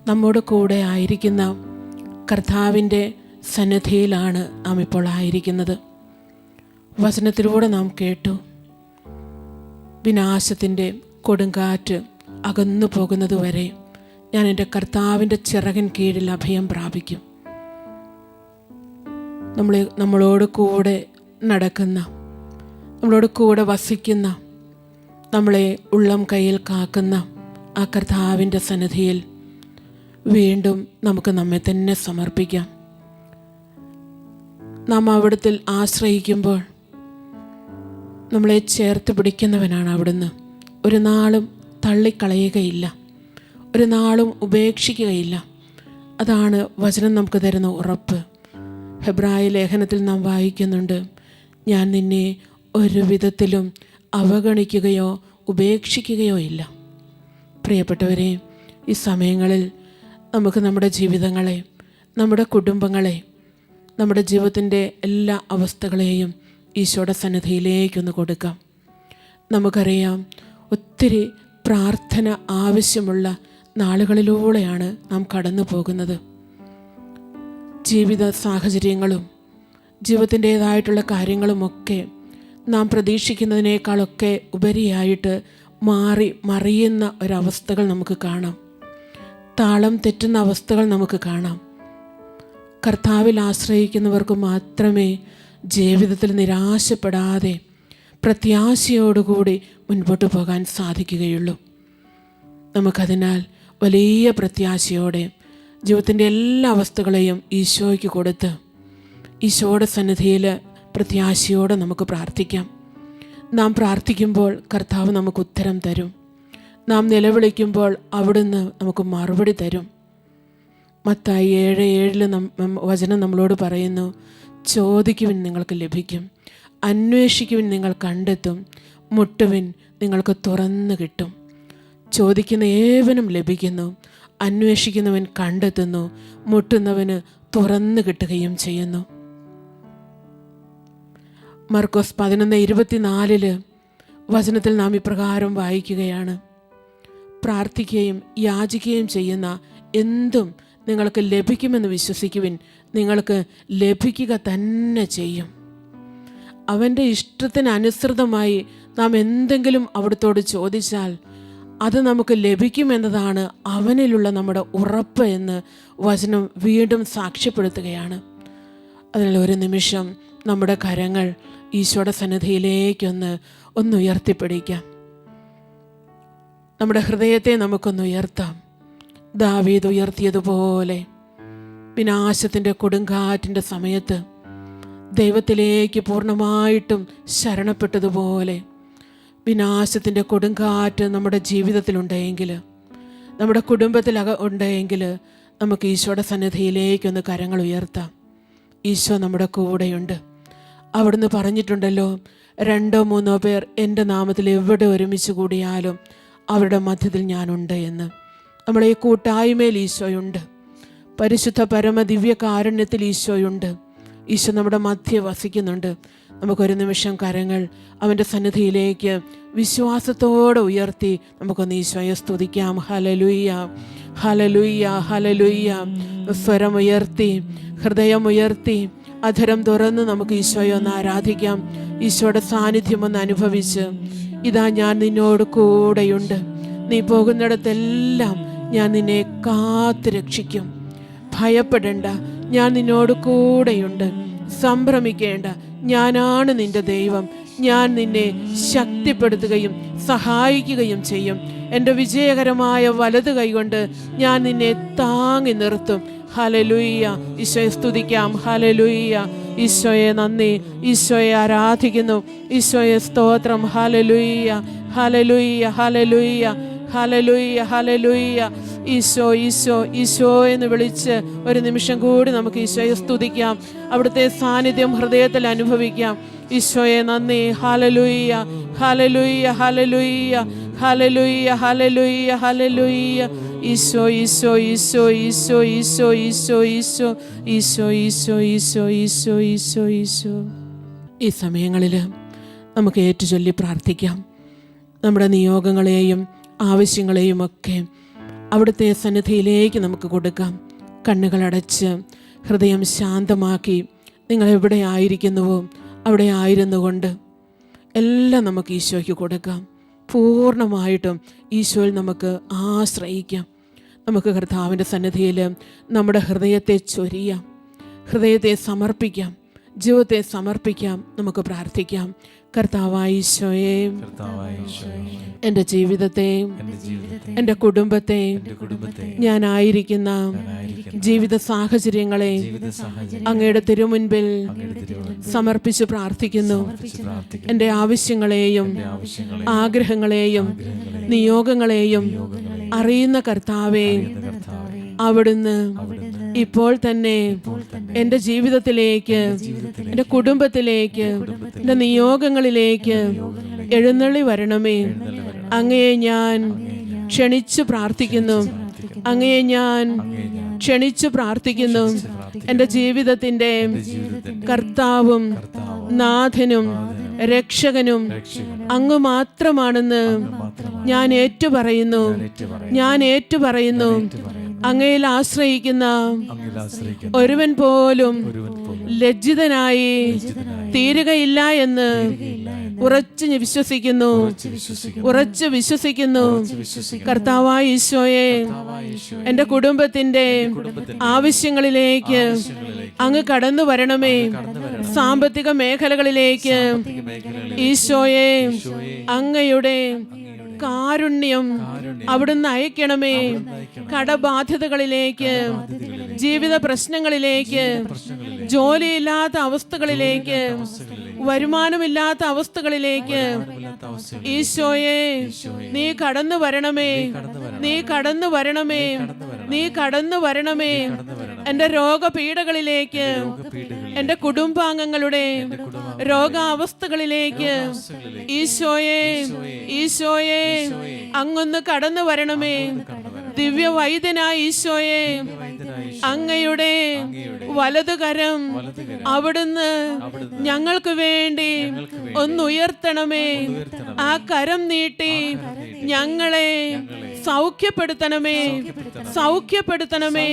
നമ്മോട് കൂടെ ആയിരിക്കുന്ന കർത്താവിൻ്റെ സന്നിധിയിലാണ് നാം ഇപ്പോൾ ആയിരിക്കുന്നത്. വചനത്തിലൂടെ നാം കേട്ടു, വിനാശത്തിൻ്റെ കൊടുങ്കാറ്റ് അകന്നു പോകുന്നതുവരെ ഞാൻ എൻ്റെ കർത്താവിൻ്റെ ചിറകിൻ കീഴിൽ അഭയം പ്രാപിക്കും. നമ്മളോട് കൂടെ നടക്കുന്ന, നമ്മളോട് കൂടെ വസിക്കുന്ന, നമ്മളെ ഉള്ളം കയ്യിൽ കാക്കുന്ന ആ കർത്താവിൻ്റെ സന്നിധിയിൽ വീണ്ടും നമുക്ക് നമ്മെ തന്നെ സമർപ്പിക്കാം. നാം അവിടത്തിൽ ആശ്രയിക്കുമ്പോൾ നമ്മളെ ചേർത്ത് പിടിക്കുന്നവനാണ് അവിടുന്ന്. ഒരു നാളും തള്ളിക്കളയുകയില്ല, ഒരു നാളും ഉപേക്ഷിക്കുകയില്ല. അതാണ് വചനം നമുക്ക് തരുന്ന ഉറപ്പ്. ഹെബ്രായ ലേഖനത്തിൽ നാം വായിക്കുന്നുണ്ട്, ഞാൻ നിന്നെ ഒരു വിധത്തിലും അവഗണിക്കുകയോ ഉപേക്ഷിക്കുകയോ ഇല്ല. പ്രിയപ്പെട്ടവരെ, ഈ സമയങ്ങളിൽ നമുക്ക് നമ്മുടെ ജീവിതങ്ങളെ, നമ്മുടെ കുടുംബങ്ങളെ, നമ്മുടെ ജീവിതത്തിൻ്റെ എല്ലാ അവസ്ഥകളെയും ഈശോയുടെ സന്നിധിയിലേക്കൊന്ന് കൊടുക്കാം. നമുക്കറിയാം, ഒത്തിരി പ്രാർത്ഥന ആവശ്യമുള്ള നാളുകളിലൂടെയാണ് നാം കടന്നു പോകുന്നത്. ജീവിത സാഹചര്യങ്ങളും ജീവിതത്തിൻ്റേതായിട്ടുള്ള കാര്യങ്ങളുമൊക്കെ നാം പ്രതീക്ഷിക്കുന്നതിനേക്കാളൊക്കെ ഉപരിയായിട്ട് മറിയുന്ന ഒരവസ്ഥകൾ നമുക്ക് കാണാം. താളം തെറ്റുന്ന അവസ്ഥകൾ നമുക്ക് കാണാം. കർത്താവിൽ ആശ്രയിക്കുന്നവർക്ക് മാത്രമേ ജീവിതത്തിൽ നിരാശപ്പെടാതെ പ്രത്യാശയോടുകൂടി മുൻപോട്ട് പോകാൻ സാധിക്കുകയുള്ളൂ. നമുക്കതിനാൽ വലിയ പ്രത്യാശയോടെ ജീവിതത്തിൻ്റെ എല്ലാ അവസ്ഥകളെയും ഈശോയ്ക്ക് കൊടുത്ത് ഈശോയുടെ സന്നിധിയിൽ പ്രത്യാശയോടെ നമുക്ക് പ്രാർത്ഥിക്കാം. നാം പ്രാർത്ഥിക്കുമ്പോൾ കർത്താവ് നമുക്ക് ഉത്തരം തരും. നാം നിലവിളിക്കുമ്പോൾ അവിടുന്ന് നമുക്ക് മറുപടി തരും. മത്തായി 7:7 വചനം നമ്മളോട് പറയുന്നു, ചോദിക്കുവിൻ നിങ്ങൾക്ക് ലഭിക്കും, അന്വേഷിക്കുവിൻ നിങ്ങൾ കണ്ടെത്തും, മുട്ടുവിൻ നിങ്ങൾക്ക് തുറന്നു കിട്ടും. ചോദിക്കുന്ന ഏവനും ലഭിക്കുന്നു, അന്വേഷിക്കുന്നവൻ കണ്ടെത്തുന്നു, മുട്ടുന്നവന് തുറന്നു കിട്ടുകയും ചെയ്യുന്നു. മർക്കോസ് 11:24 വചനത്തിൽ നാം ഇപ്രകാരം വായിക്കുകയാണ്, പ്രാർത്ഥിക്കുകയും യാചിക്കുകയും ചെയ്യുന്ന എന്തും നിങ്ങൾക്ക് ലഭിക്കുമെന്ന് വിശ്വസിക്കുവിൻ, നിങ്ങൾക്ക് ലഭിക്കുക തന്നെ ചെയ്യും. അവൻ്റെ ഇഷ്ടത്തിനനുസൃതമായി നാം എന്തെങ്കിലും അവിടുത്തോട് ചോദിച്ചാൽ അത് നമുക്ക് ലഭിക്കുമെന്നതാണ് അവനിലുള്ള നമ്മുടെ ഉറപ്പ് എന്ന് വചനം വീണ്ടും സാക്ഷ്യപ്പെടുത്തുകയാണ്. അതിനാൽ ഒരു നിമിഷം നമ്മുടെ കരങ്ങൾ ഈശോയുടെ സന്നിധിയിലേക്കൊന്ന് ഉയർത്തിപ്പിടിക്കാം. നമ്മുടെ ഹൃദയത്തെ നമുക്കൊന്ന് ഉയർത്താം. ദാവീദ് ഉയർത്തിയതുപോലെ വിനാശത്തിൻ്റെ കൊടുങ്കാറ്റിൻ്റെ സമയത്ത് ദൈവത്തിലേക്ക് പൂർണ്ണമായിട്ടും ശരണപ്പെട്ടതുപോലെ വിനാശത്തിൻ്റെ കൊടുങ്കാറ്റ് നമ്മുടെ ജീവിതത്തിലുണ്ടെങ്കിൽ, നമ്മുടെ കുടുംബത്തിൽ ഉണ്ടെങ്കിൽ നമുക്ക് ഈശോയുടെ സന്നിധിയിലേക്കൊന്ന് കരങ്ങൾ ഉയർത്താം. ഈശോ നമ്മുടെ കൂടെയുണ്ട്. അവിടുന്ന് പറഞ്ഞിട്ടുണ്ടല്ലോ, 2-3 പേർ എൻ്റെ നാമത്തിൽ എവിടെ ഒരുമിച്ച് കൂടിയാലും അവരുടെ മധ്യത്തിൽ ഞാനുണ്ട് എന്ന്. നമ്മളെ ഈ കൂട്ടായ്മയിൽ ഈശോയുണ്ട്. പരിശുദ്ധ പരമ ദിവ്യ കാരുണ്യത്തിൽ ഈശോയുണ്ട്. ഈശോ നമ്മുടെ മധ്യ വസിക്കുന്നുണ്ട്. നമുക്കൊരു നിമിഷം കരങ്ങൾ അവൻ്റെ സന്നിധിയിലേക്ക് വിശ്വാസത്തോടെ ഉയർത്തി നമുക്കൊന്ന് ഈശോയെ സ്തുതിക്കാം. Hallelujah, hallelujah, hallelujah. സ്വരമുയർത്തി, ഹൃദയമുയർത്തി, അധരം തുറന്ന് നമുക്ക് ഈശോയെ ഒന്ന് ആരാധിക്കാം. ഈശോയുടെ സാന്നിധ്യം ഒന്ന് അനുഭവിച്ച്, ഇതാ ഞാൻ നിന്നോട് കൂടെയുണ്ട്, നീ പോകുന്നിടത്തെല്ലാം ഞാൻ നിന്നെ കാത്ത് രക്ഷിക്കും, ഭയപ്പെടേണ്ട, ഞാൻ നിന്നോട് കൂടെയുണ്ട്, സംഭ്രമിക്കേണ്ട, ഞാനാണ് നിന്റെ ദൈവം, ഞാൻ നിന്നെ ശക്തിപ്പെടുത്തുകയും സഹായിക്കുകയും ചെയ്യും, എൻ്റെ വിജയകരമായ വലത് കൈകൊണ്ട് ഞാൻ നിന്നെ താങ്ങി നിർത്തും. ഹല്ലേലൂയ. ഈശോയെ സ്തുതിക്കാം. ഹല്ലേലൂയ. ഈശോയെ നന്ദി, ഈശോയെ ആരാധിക്കുന്നു, ഈശോയെ സ്തോത്രം. ഹല്ലേലൂയ, ഹല്ലേലൂയ, ഹല്ലേലൂയ, ഹല്ലേലൂയ, ഹല്ലേലൂയ. ഈശോ, ഈശോ, ഈശോ എന്ന് വിളിച്ച് ഒരു നിമിഷം കൂടി നമുക്ക് ഈശോയെ സ്തുതിക്കാം. അവിടുത്തെ സാന്നിധ്യം ഹൃദയത്തിൽ അനുഭവിക്കാം. ഈശോയെ നന്ദി. ഹല്ലേലൂയ, ഹല്ലേലൂയ, ഹല്ലേലൂയ, ഹല്ലേലൂയ, ഹല്ലേലൂയ, ഹല്ലേലൂയ. ഈശോ, ഈശോ, ഈശോ, ഈശോ, ഈശോ, ഈശോ, ഈശോ, ഈശോ, ഈശോ, ഈശോ, ഈശോ, ഈശോ, ഈശോ. ഈ സമയങ്ങളിൽ നമുക്ക് ഏറ്റുചൊല്ലി പ്രാർത്ഥിക്കാം. നമ്മുടെ നിയോഗങ്ങളെയും ആവശ്യങ്ങളെയും ഒക്കെ അവിടുത്തെ സന്നിധിയിലേക്ക് നമുക്ക് കൊടുക്കാം. കണ്ണുകളടച്ച് ഹൃദയം ശാന്തമാക്കി നിങ്ങൾ എവിടെ ആയിരിക്കുന്നുവോ അവിടെ ആയിരുന്നുകൊണ്ട് എല്ലാം നമുക്ക് ഈശോയ്ക്ക് കൊടുക്കാം. പൂർണ്ണമായിട്ടും ഈശോയിൽ നമുക്ക് ആശ്രയിക്കാം. നമുക്ക് കർത്താവിൻ്റെ സന്നിധിയിൽ നമ്മുടെ ഹൃദയത്തെ ചൊരിയാം, ഹൃദയത്തെ സമർപ്പിക്കാം, ജീവിതത്തെ സമർപ്പിക്കാം. നമുക്ക് പ്രാർത്ഥിക്കാം. കർത്താവായ ഈശോയെ, എൻ്റെ ജീവിതത്തെ, എൻ്റെ കുടുംബത്തെ, ഞാനായിരിക്കുന്ന ജീവിത സാഹചര്യങ്ങളെ അങ്ങയുടെ തിരുമുൻപിൽ സമർപ്പിച്ച് പ്രാർത്ഥിക്കുന്നു. എൻ്റെ ആവശ്യങ്ങളെയും ആഗ്രഹങ്ങളെയും നിയോഗങ്ങളെയും അറിയുന്ന കർത്താവേ, അവിടുന്ന് ഇപ്പോൾ തന്നെ എൻ്റെ ജീവിതത്തിലേക്ക്, എൻ്റെ കുടുംബത്തിലേക്ക്, എൻ്റെ നിയോഗങ്ങളിലേക്ക് എഴുന്നള്ളി വരണമേ. അങ്ങയെ ഞാൻ ക്ഷണിച്ചു പ്രാർത്ഥിക്കുന്നു, അങ്ങയെ ഞാൻ ക്ഷണിച്ചു പ്രാർത്ഥിക്കുന്നു. എൻ്റെ ജീവിതത്തിൻ്റെ കർത്താവും നാഥനും രക്ഷകനും അങ്ങ് മാത്രമാണെന്ന് ഞാൻ ഏറ്റുപറയുന്നു. ഞാൻ ഏറ്റുപറയുന്നു. അങ്ങയിൽ ആശ്രയിക്കുന്ന ഒരുവൻ പോലും ലജ്ജിതനായി തീരുകയില്ല എന്ന് ഉറച്ചു വിശ്വസിക്കുന്നു, ഉറച്ചു വിശ്വസിക്കുന്നു. കർത്താവായ ഈശോയെ, എൻ്റെ കുടുംബത്തിൻ്റെ ആവശ്യങ്ങളിലേക്ക് അങ്ങ് കടന്നു വരണമേ. സാമ്പത്തിക മേഖലകളിലേക്ക് ഈശോയെ അങ്ങയുടെ കാരുണ്യം അവിടുന്ന് അയക്കണമേ. കടബാധ്യതകളിലേക്ക്, ജീവിത പ്രശ്നങ്ങളിലേക്ക്, ജോലിയില്ലാത്ത അവസ്ഥകളിലേക്ക്, വരുമാനമില്ലാത്ത അവസ്ഥകളിലേക്ക് ഈശോയെ നീ കടന്നു വരണമേ, നീ കടന്നു വരണമേ, നീ കടന്നു വരണമേ. എൻ്റെ രോഗപീഠകളിലേക്ക്, എൻ്റെ കുടുംബാംഗങ്ങളുടെ രോഗാവസ്ഥകളിലേക്ക് ഈശോയെ, ഈശോയെ അങ്ങൊന്ന് കടന്നു വരണമേ. ദിവ്യവൈദ്യനായ ഈശോയെ, അങ്ങയുടെ വലതുകരം അവിടുന്ന് ഞങ്ങൾക്ക് വേണ്ടി ഒന്നുയർത്തണമേ. ആ കരം നീട്ടി ഞങ്ങളെ സൗഖ്യപ്പെടുത്തണമേ, സൗഖ്യപ്പെടുത്തണമേ,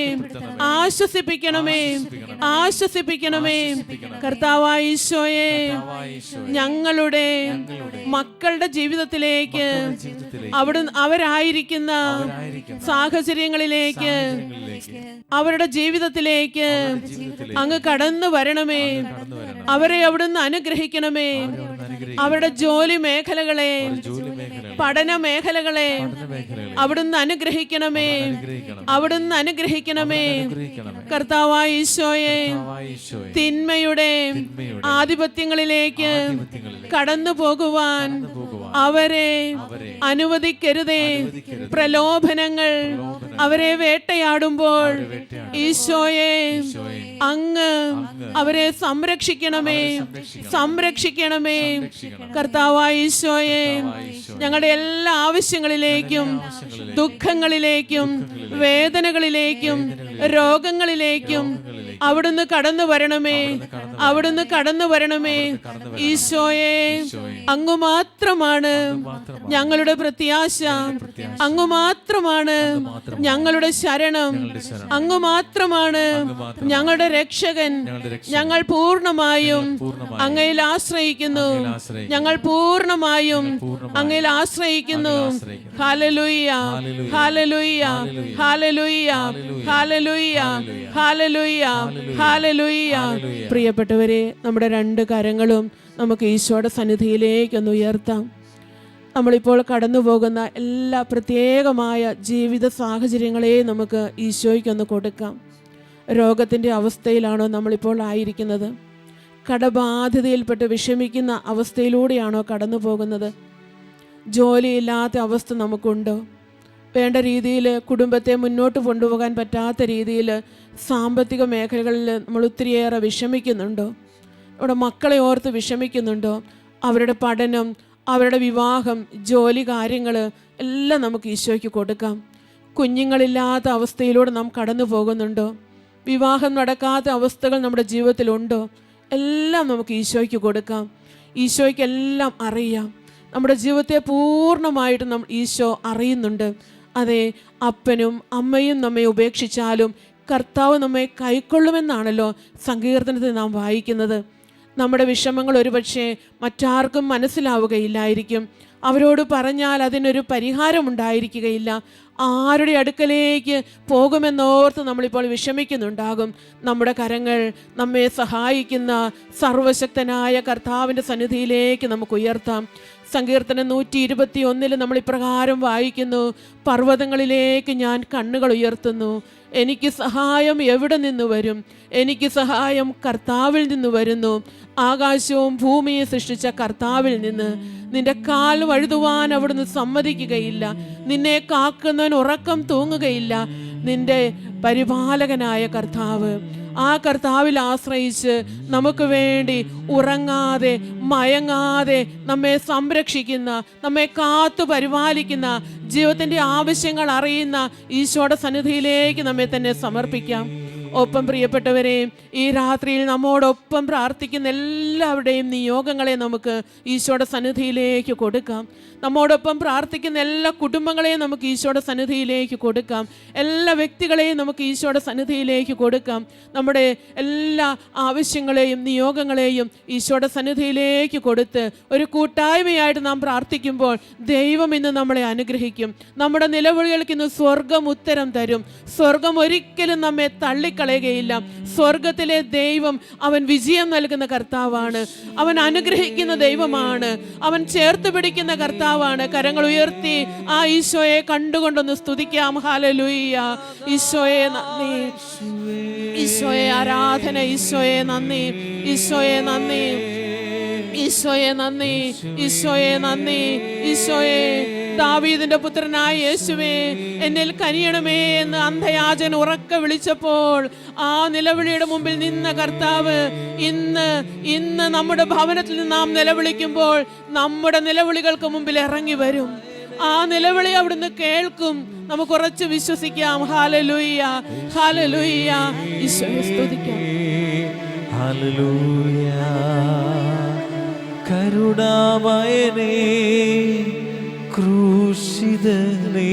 ആശ്വസിപ്പിക്കണമേ, ആശ്വസിപ്പിക്കണമേ. കർത്താവായ ഈശോയെ, ഞങ്ങളുടെ മക്കളുടെ ജീവിതത്തിലേക്ക് അവിടുന്ന് അവരായിരിക്കുന്ന സാഹചര്യങ്ങളിലേക്ക്, അവരുടെ ജീവിതത്തിലേക്ക് അങ്ങ് കടന്നു വരണമേ. അവരെ അവിടുന്ന് അനുഗ്രഹിക്കണമേ. അവരുടെ ജോലി മേഖലകളെ, പഠന മേഖലകളെ അവിടുന്ന് അനുഗ്രഹിക്കണമേ, അവിടുന്ന് അനുഗ്രഹിക്കണമേ. കർത്താവായ ഈശോയെ, തിന്മയുടെ ആധിപത്യങ്ങളിലേക്ക് കടന്നു പോകുവാൻ അവരെ അനുവദിക്കരുതേ. പ്രലോഭനങ്ങൾ അവരെ വേട്ടയാടുമ്പോൾ ഈശോയെ, അങ്ങ് അവരെ സംരക്ഷിക്കണമേ, സംരക്ഷിക്കണമേ. കർത്താവായ ഈശോയെ, ഞങ്ങളുടെ എല്ലാ ആവശ്യങ്ങളിലേക്കും ദുഃഖങ്ങളിലേക്കും വേദനകളിലേക്കും രോഗങ്ങളിലേക്കും അവിടുന്ന് കടന്നു വരണമേ, അവിടുന്ന് കടന്നു വരണമേ. ഈശോയെ, അങ്ങ് മാത്രമാണ് ഞങ്ങളുടെ പ്രത്യാശ, അങ്ങ് മാത്രമാണ് ഞങ്ങളുടെ ശരണം, അങ്ങ് മാത്രമാണ് ഞങ്ങളുടെ രക്ഷകൻ. ഞങ്ങൾ പൂർണ്ണമായും അങ്ങയിൽ ആശ്രയിക്കുന്നു, ഞങ്ങൾ പൂർണ്ണമായും അങ്ങയിൽ ആശ്രയിക്കുന്നു. Hallelujah, hallelujah, hallelujah, hallelujah, hallelujah, hallelujah. പ്രിയപ്പെട്ടവരെ, നമ്മുടെ രണ്ട് കരങ്ങളും നമുക്ക് ഈശോയുടെ സന്നിധിയിലേക്കൊന്ന് ഉയർത്താം. നമ്മളിപ്പോൾ കടന്നു പോകുന്ന എല്ലാ പ്രത്യേകമായ ജീവിത സാഹചര്യങ്ങളെയും നമുക്ക് ഈശോയ്ക്കൊന്ന് കൊടുക്കാം. രോഗത്തിൻ്റെ അവസ്ഥയിലാണോ നമ്മളിപ്പോൾ ആയിരിക്കുന്നത്? കടബാധ്യതയിൽപ്പെട്ട് വിഷമിക്കുന്ന അവസ്ഥയിലൂടെയാണോ കടന്നു പോകുന്നത്? ജോലിയില്ലാത്ത അവസ്ഥ നമുക്കുണ്ടോ? വേണ്ട രീതിയിൽ കുടുംബത്തെ മുന്നോട്ട് കൊണ്ടുപോകാൻ പറ്റാത്ത രീതിയിൽ സാമ്പത്തിക മേഖലകളിൽ നമ്മൾ ഒത്തിരിയേറെ വിഷമിക്കുന്നുണ്ടോ? നമ്മുടെ മക്കളെ ഓർത്ത് വിഷമിക്കുന്നുണ്ടോ? അവരുടെ പഠനം, അവരുടെ വിവാഹം, ജോലി കാര്യങ്ങൾ എല്ലാം നമുക്ക് ഈശോയ്ക്ക് കൊടുക്കാം. കുഞ്ഞുങ്ങളില്ലാത്ത അവസ്ഥയിലൂടെ നാം കടന്നു പോകുന്നുണ്ടോ? വിവാഹം നടക്കാത്ത അവസ്ഥകൾ നമ്മുടെ ജീവിതത്തിലുണ്ടോ? എല്ലാം നമുക്ക് ഈശോയ്ക്ക് കൊടുക്കാം. ഈശോയ്ക്ക് എല്ലാം അറിയാം. നമ്മുടെ ജീവിതത്തെ പൂർണ്ണമായിട്ട് ഈശോ അറിയുന്നുണ്ട്. അതെ, അപ്പനും അമ്മയും നമ്മെ ഉപേക്ഷിച്ചാലും കർത്താവ് നമ്മെ കൈക്കൊള്ളുമെന്നാണല്ലോ സങ്കീർത്തനത്തിൽ നാം വായിക്കുന്നത്. നമ്മുടെ വിഷമങ്ങൾ ഒരുപക്ഷെ മറ്റാർക്കും മനസ്സിലാവുകയില്ലായിരിക്കും. അവരോട് പറഞ്ഞാൽ അതിനൊരു പരിഹാരമുണ്ടായിരിക്കുകയില്ല. ആരുടെ അടുക്കലേക്ക് പോകുമെന്നോർത്ത് നമ്മളിപ്പോൾ വിഷമിക്കുന്നുണ്ടാകും. നമ്മുടെ കരങ്ങൾ നമ്മെ സഹായിക്കുന്ന സർവശക്തനായ കർത്താവിൻ്റെ സന്നിധിയിലേക്ക് നമുക്ക് ഉയർത്താം. സങ്കീർത്തനം 121 നമ്മൾ ഇപ്രകാരം വായിക്കുന്നു: പർവ്വതങ്ങളിലേക്ക് ഞാൻ കണ്ണുകൾ ഉയർത്തുന്നു, എനിക്ക് സഹായം എവിടെ നിന്ന് വരും? എനിക്ക് സഹായം കർത്താവിൽ നിന്ന് വരുന്നു. ആകാശവും ഭൂമിയെ സൃഷ്ടിച്ച കർത്താവിൽ നിന്ന്. നിന്റെ കാൽ വഴുതുവാൻ അവിടുന്ന് സമ്മതിക്കുകയില്ല, നിന്നെ കാക്കുന്നവൻ ഉറക്കം തൂങ്ങുകയില്ല. നിന്റെ പരിപാലകനായ കർത്താവ്, ആ കർത്താവിൽ ആശ്രയിച്ച് നമുക്ക് വേണ്ടി ഉറങ്ങാതെ മയങ്ങാതെ നമ്മെ സംരക്ഷിക്കുന്ന, നമ്മെ കാത്തു പരിപാലിക്കുന്ന, ജീവിതത്തിൻ്റെ ആവശ്യങ്ങൾ അറിയുന്ന ഈശോയുടെ സന്നിധിയിലേക്ക് നമ്മെ തന്നെ സമർപ്പിക്കാം. ഒപ്പം പ്രിയപ്പെട്ടവരെ, ഈ രാത്രിയിൽ നമ്മോടൊപ്പം പ്രാർത്ഥിക്കുന്ന എല്ലാവരുടെയും നിയോഗങ്ങളെ നമുക്ക് ഈശോയുടെ സന്നിധിയിലേക്ക് കൊടുക്കാം. നമ്മോടൊപ്പം പ്രാർത്ഥിക്കുന്ന എല്ലാ കുടുംബങ്ങളെയും നമുക്ക് ഈശോയുടെ സന്നിധിയിലേക്ക് കൊടുക്കാം. എല്ലാ വ്യക്തികളെയും നമുക്ക് ഈശോയുടെ സന്നിധിയിലേക്ക് കൊടുക്കാം. നമ്മുടെ എല്ലാ ആവശ്യങ്ങളെയും നിയോഗങ്ങളെയും ഈശോയുടെ സന്നിധിയിലേക്ക് കൊടുത്ത് ഒരു കൂട്ടായ്മയായിട്ട് നാം പ്രാർത്ഥിക്കുമ്പോൾ ദൈവം ഇന്ന് നമ്മളെ അനുഗ്രഹിക്കും. നമ്മുടെ നിലവിളികൾക്ക് ഇന്ന് സ്വർഗം ഉത്തരം തരും. സ്വർഗം ഒരിക്കലും നമ്മെ തള്ളിക്കളയുകയില്ല. സ്വർഗത്തിലെ ദൈവം അവൻ വിജയം നൽകുന്ന കർത്താവാണ്. അവൻ അനുഗ്രഹിക്കുന്ന ദൈവമാണ്. അവൻ ചേർത്ത് പിടിക്കുന്ന കർത്താവാണ്. കരങ്ങൾ ഉയർത്തി ആ ഈശോയെ കണ്ടുകൊണ്ടൊന്ന് സ്തുതിക്കാം. ഹല്ലേലൂയ. ഈശോയെ നന്ദി, ഈശോയെ ആരാധന, ഈശോയെ നന്ദി, ഈശോയെ നന്ദി, ഈശോയെ നന്ദി, ഈശോയെ നന്ദി. ഈശോയെ, ദാവീദിന്റെ പുത്രനായ യേശുവേ, എന്നിൽ കനിയണമേ എന്ന് അന്ധയാചൻ ഉറക്കെ വിളിച്ചപ്പോൾ ആ നിലവിളിയുടെ മുമ്പിൽ നിന്ന കർത്താവ് ഇന്ന് നമ്മുടെ ഭവനത്തിൽ നിന്ന് നാം നിലവിളിക്കുമ്പോൾ നമ്മുടെ നിലവിളികൾക്ക് മുമ്പിൽ ഇറങ്ങി വരും. ആ നിലവിളി അവിടുന്ന് കേൾക്കും. നമുക്ക് ഉറച്ചു വിശ്വസിക്കാം. Hallelujah, hallelujah. ഈശോയെ സ്തുതിക്കാം. ഹല്ലേലൂയ. കരുണാമയനേ, ക്രൂശിതനേ,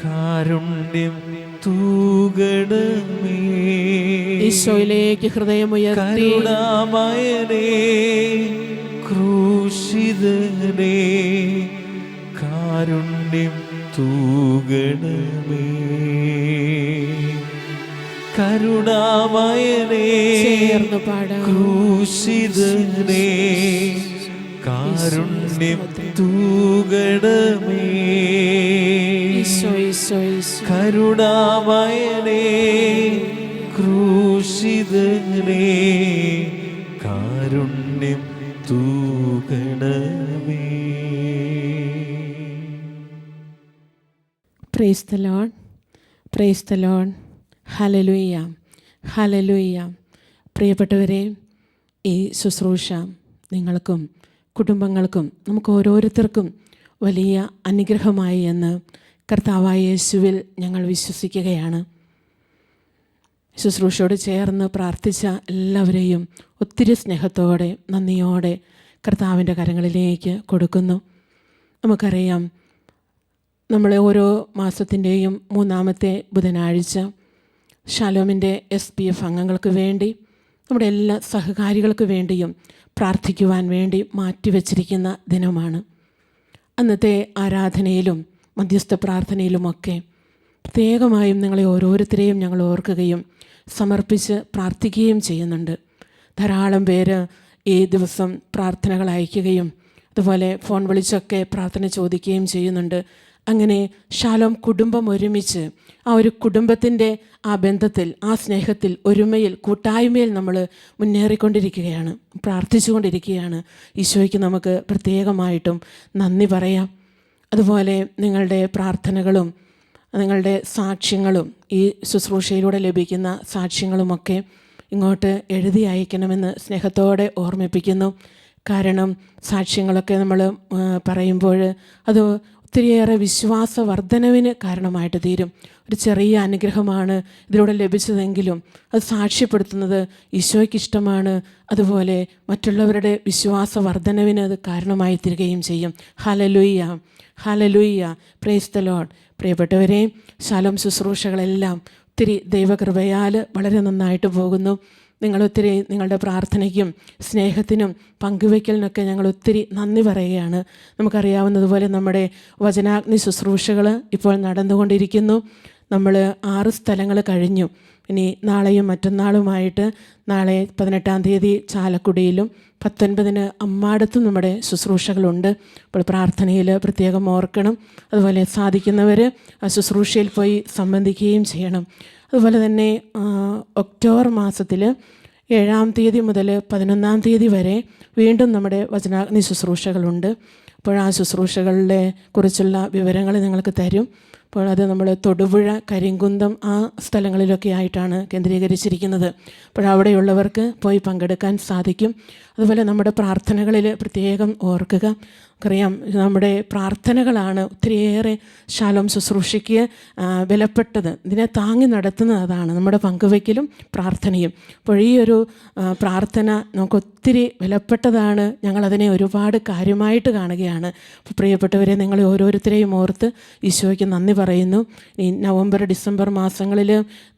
കാരുണ്യം തൂകണമേ. ഈശോയിലേക്ക് ഹൃദയമുയർത്തി. കരുണാമയനേ, ക്രൂശിതനേ, കാരുണ്യം തൂകണമേ. കരുണാമയനേ, ചേർന്ന് പാടാം. ക്രൂശിതനേ, കാരുണ്യം തൂകണമേ. ഈശോ, ഈശോ, ഈശോ. കരുണാമയനേ, ക്രൂശിതനേ, കാരുണ്യം തൂകണമേ. Praise the lord, praise the lord. Hallelujah, hallelujah. പ്രിയപ്പെട്ടവരെ, ഈ ശുശ്രൂഷ നിങ്ങൾക്കും കുടുംബങ്ങൾക്കും നമുക്ക് ഓരോരുത്തർക്കും വലിയ അനുഗ്രഹമായി എന്ന് കർത്താവായ യേശുവിൽ ഞങ്ങൾ വിശ്വസിക്കുകയാണ്. ശുശ്രൂഷയോട് ചേർന്ന് പ്രാർത്ഥിച്ച എല്ലാവരെയും ഒത്തിരി സ്നേഹത്തോടെ നന്ദിയോടെ കർത്താവിൻ്റെ കരങ്ങളിലേക്ക് കൊടുക്കുന്നു. നമുക്കറിയാം, നമ്മൾ ഓരോ മാസത്തിൻ്റെയും 3-ാമത്തെ ബുധനാഴ്ച ഷാലോമിൻ്റെ SPF അംഗങ്ങൾക്ക് വേണ്ടി, നമ്മുടെ എല്ലാ സഹകാരികൾക്ക് വേണ്ടിയും പ്രാർത്ഥിക്കുവാൻ വേണ്ടി മാറ്റിവെച്ചിരിക്കുന്ന ദിനമാണ്. അന്നത്തെ ആരാധനയിലും മധ്യസ്ഥ പ്രാർത്ഥനയിലുമൊക്കെ പ്രത്യേകമായും നിങ്ങളെ ഓരോരുത്തരെയും ഞങ്ങൾ ഓർക്കുകയും സമർപ്പിച്ച് പ്രാർത്ഥിക്കുകയും ചെയ്യുന്നുണ്ട്. ധാരാളം പേര് ഈ ദിവസം പ്രാർത്ഥനകൾ അയക്കുകയും അതുപോലെ ഫോൺ വിളിച്ചൊക്കെ പ്രാർത്ഥന ചോദിക്കുകയും ചെയ്യുന്നുണ്ട്. അങ്ങനെ ഷാലോം കുടുംബം ഒരുമിച്ച് ആ ഒരു കുടുംബത്തിൻ്റെ ആ ബന്ധത്തിൽ, ആ സ്നേഹത്തിൽ, ഒരുമയിൽ, കൂട്ടായ്മയിൽ നമ്മൾ മുന്നേറിക്കൊണ്ടിരിക്കുകയാണ്, പ്രാർത്ഥിച്ചുകൊണ്ടിരിക്കുകയാണ്. ഈശോയ്ക്ക് നമുക്ക് പ്രത്യേകമായിട്ടും നന്ദി പറയാം. അതുപോലെ നിങ്ങളുടെ പ്രാർത്ഥനകളും നിങ്ങളുടെ സാക്ഷ്യങ്ങളും ഈ ശുശ്രൂഷയിലൂടെ ലഭിക്കുന്ന സാക്ഷ്യങ്ങളുമൊക്കെ ഇങ്ങോട്ട് എഴുതി അയക്കണമെന്ന് സ്നേഹത്തോടെ ഓർമ്മിപ്പിക്കുന്നു. കാരണം സാക്ഷ്യങ്ങളൊക്കെ നമ്മൾ പറയുമ്പോൾ അത് ഒത്തിരിയേറെ വിശ്വാസവർദ്ധനവിന് കാരണമായിട്ട് തീരും. ഒരു ചെറിയ അനുഗ്രഹമാണ് ഇതിലൂടെ ലഭിച്ചതെങ്കിലും അത് സാക്ഷ്യപ്പെടുത്തുന്നത് ഈശോയ്ക്ക് ഇഷ്ടമാണ്. അതുപോലെ മറ്റുള്ളവരുടെ വിശ്വാസവർദ്ധനവിന് അത് കാരണമായി തീരുകയും ചെയ്യും. Hallelujah, hallelujah, price the Lord. പ്രിയപ്പെട്ടവരെ, ശാലോം ശുശ്രൂഷകളെല്ലാം ഒത്തിരി ദൈവകൃപയാൽ വളരെ നന്നായിട്ട് പോകുന്നു. നിങ്ങളൊത്തിരി നിങ്ങളുടെ പ്രാർത്ഥനയ്ക്കും സ്നേഹത്തിനും പങ്കുവയ്ക്കലിനൊക്കെ ഞങ്ങൾ ഒത്തിരി നന്ദി പറയുകയാണ്. നമുക്കറിയാവുന്നതുപോലെ നമ്മുടെ വചനാഗ്നി ശുശ്രൂഷകൾ ഇപ്പോൾ നടന്നുകൊണ്ടിരിക്കുന്നു. നമ്മൾ 6 സ്ഥലങ്ങൾ കഴിഞ്ഞു. ഇനി നാളെയും മറ്റന്നാളുമായിട്ട്, നാളെ 18-ാം തീയതി ചാലക്കുടിയിലും 19-ന് അമ്മാടത്തും നമ്മുടെ ശുശ്രൂഷകളുണ്ട്. അപ്പോൾ പ്രാർത്ഥനയിൽ പ്രത്യേകം ഓർക്കണം. അതുപോലെ സാധിക്കുന്നവർ ആ ശുശ്രൂഷയിൽ പോയി സംബന്ധിക്കുകയും ചെയ്യണം. അതുപോലെ തന്നെ ഒക്ടോബർ മാസത്തിൽ 7-ാം തീയതി മുതൽ 11-ാം തീയതി വരെ വീണ്ടും നമ്മുടെ വചനാഗ്നി ശുശ്രൂഷകളുണ്ട്. അപ്പോൾ ആ ശുശ്രൂഷകളുടെ കുറിച്ചുള്ള വിവരങ്ങൾ നിങ്ങൾക്ക് തരും. അപ്പോൾ അത് നമ്മൾ തൊടുപുഴ, കരിങ്കുന്തം ആ സ്ഥലങ്ങളിലൊക്കെ ആയിട്ടാണ് കേന്ദ്രീകരിച്ചിരിക്കുന്നത്. അപ്പോൾ അവിടെയുള്ളവർക്ക് പോയി പങ്കെടുക്കാൻ സാധിക്കും. അതുപോലെ നമ്മുടെ പ്രാർത്ഥനകളിൽ പ്രത്യേകം ഓർക്കുക. നമുക്കറിയാം, നമ്മുടെ പ്രാർത്ഥനകളാണ് ഒത്തിരിയേറെ ശാലോം ശുശ്രൂഷയ്ക്ക് വിലപ്പെട്ടത്. ഇതിനെ താങ്ങി നടത്തുന്നത് അതാണ്, നമ്മുടെ പങ്കുവയ്ക്കലും പ്രാർത്ഥനയും. അപ്പോൾ ഈ ഒരു പ്രാർത്ഥന നമുക്ക് ഒത്തിരി വിലപ്പെട്ടതാണ്. ഞങ്ങളതിനെ ഒരുപാട് കാര്യമായിട്ട് കാണുകയാണ്. അപ്പോൾ പ്രിയപ്പെട്ടവരെ, നിങ്ങളെ ഓരോരുത്തരെയും ഓർത്ത് ഈശോയ്ക്ക് നന്ദി പറയുന്നു. ഈ നവംബർ, ഡിസംബർ മാസങ്ങളിൽ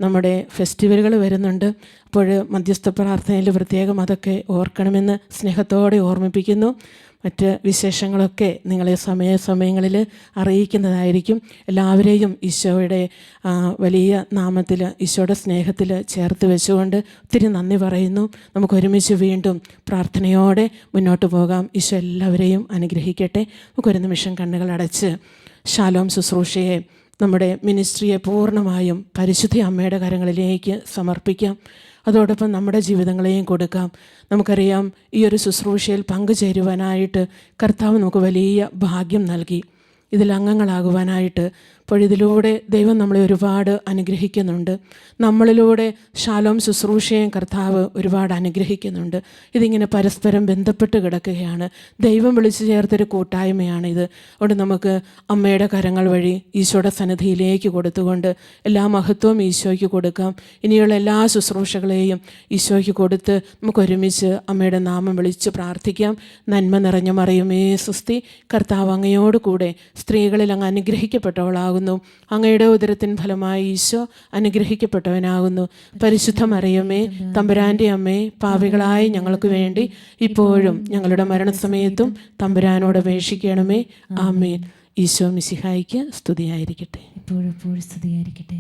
നമ്മുടെ ഫെസ്റ്റിവലുകൾ വരുന്നുണ്ട്. അപ്പോൾ മധ്യസ്ഥ പ്രാർത്ഥനയിൽ പ്രത്യേകം അതൊക്കെ ഓർക്കണമെന്ന് സ്നേഹത്തോടെ ഓർമ്മിപ്പിക്കുന്നു. മറ്റ് വിശേഷങ്ങളൊക്കെ നിങ്ങളെ സമയങ്ങളിൽ അറിയിക്കുന്നതായിരിക്കും. എല്ലാവരെയും ഈശോയുടെ വലിയ നാമത്തിൽ, ഈശോയുടെ സ്നേഹത്തിൽ ചേർത്ത് വെച്ചുകൊണ്ട് ഒത്തിരി നന്ദി പറയുന്നു. നമുക്ക് ഒരുമിച്ച് വീണ്ടും പ്രാർത്ഥനയോടെ മുന്നോട്ട് പോകാം. ഈശോ എല്ലാവരെയും അനുഗ്രഹിക്കട്ടെ. നമുക്കൊരു നിമിഷം കണ്ണുകൾ അടച്ച് ശാലോം ശുശ്രൂഷയെ, നമ്മുടെ മിനിസ്ട്രിയെ പൂർണ്ണമായും പരിശുദ്ധ അമ്മയുടെ കരങ്ങളിലേക്ക് സമർപ്പിക്കാം. അതോടൊപ്പം നമ്മുടെ ജീവിതങ്ങളെയും കൊടുക്കാം. നമുക്കറിയാം, ഈ ഒരു ശുശ്രൂഷയിൽ പങ്കുചേരുവാനായിട്ട് കർത്താവ് നമുക്ക് വലിയ ഭാഗ്യം നൽകി, ഇതിൽ അംഗങ്ങളാകുവാനായിട്ട്. അപ്പോൾ ഇതിലൂടെ ദൈവം നമ്മളെ ഒരുപാട് അനുഗ്രഹിക്കുന്നുണ്ട്. നമ്മളിലൂടെ ശാലോം ശുശ്രൂഷയും കർത്താവ് ഒരുപാട് അനുഗ്രഹിക്കുന്നുണ്ട്. ഇതിങ്ങനെ പരസ്പരം ബന്ധപ്പെട്ട് കിടക്കുകയാണ്. ദൈവം വിളിച്ചു ചേർത്തൊരു കൂട്ടായ്മയാണിത്. അതുകൊണ്ട് നമുക്ക് അമ്മയുടെ കരങ്ങൾ വഴി ഈശോയുടെ സന്നിധിയിലേക്ക് കൊടുത്തുകൊണ്ട് എല്ലാ മഹത്വവും ഈശോയ്ക്ക് കൊടുക്കാം. ഇനിയുള്ള എല്ലാ ശുശ്രൂഷകളെയും ഈശോയ്ക്ക് കൊടുത്ത് നമുക്ക് ഒരുമിച്ച് അമ്മയുടെ നാമം വിളിച്ച് പ്രാർത്ഥിക്കാം. നന്മ നിറഞ്ഞ മറിയമേ സുസ്തി, കർത്താവ് അങ്ങയോട് കൂടെ സ്ത്രീകളിൽ അങ്ങ് അനുഗ്രഹിക്കപ്പെട്ടവളാകുന്നു. അങ്ങയുടെ ഉദരത്തിൻ ഫലമായി ഈശോ അനുഗ്രഹിക്കപ്പെട്ടവനാകുന്നു. പരിശുദ്ധ മറിയമേ, തമ്പുരാൻ്റെ അമ്മേ, പാപികളായ ഞങ്ങൾക്ക് വേണ്ടി ഇപ്പോഴും ഞങ്ങളുടെ മരണസമയത്തും തമ്പുരാനോട് അപേക്ഷിക്കണമേ. ആമേൻ. ഈശോ മിശിഹായിക്ക് സ്തുതിയായിരിക്കട്ടെ. എപ്പോഴും സ്തുതിയായിരിക്കട്ടെ.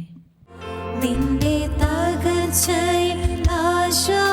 നിന്റെ തകർച്ചയിൽ ആശ്വാസമേകാൻ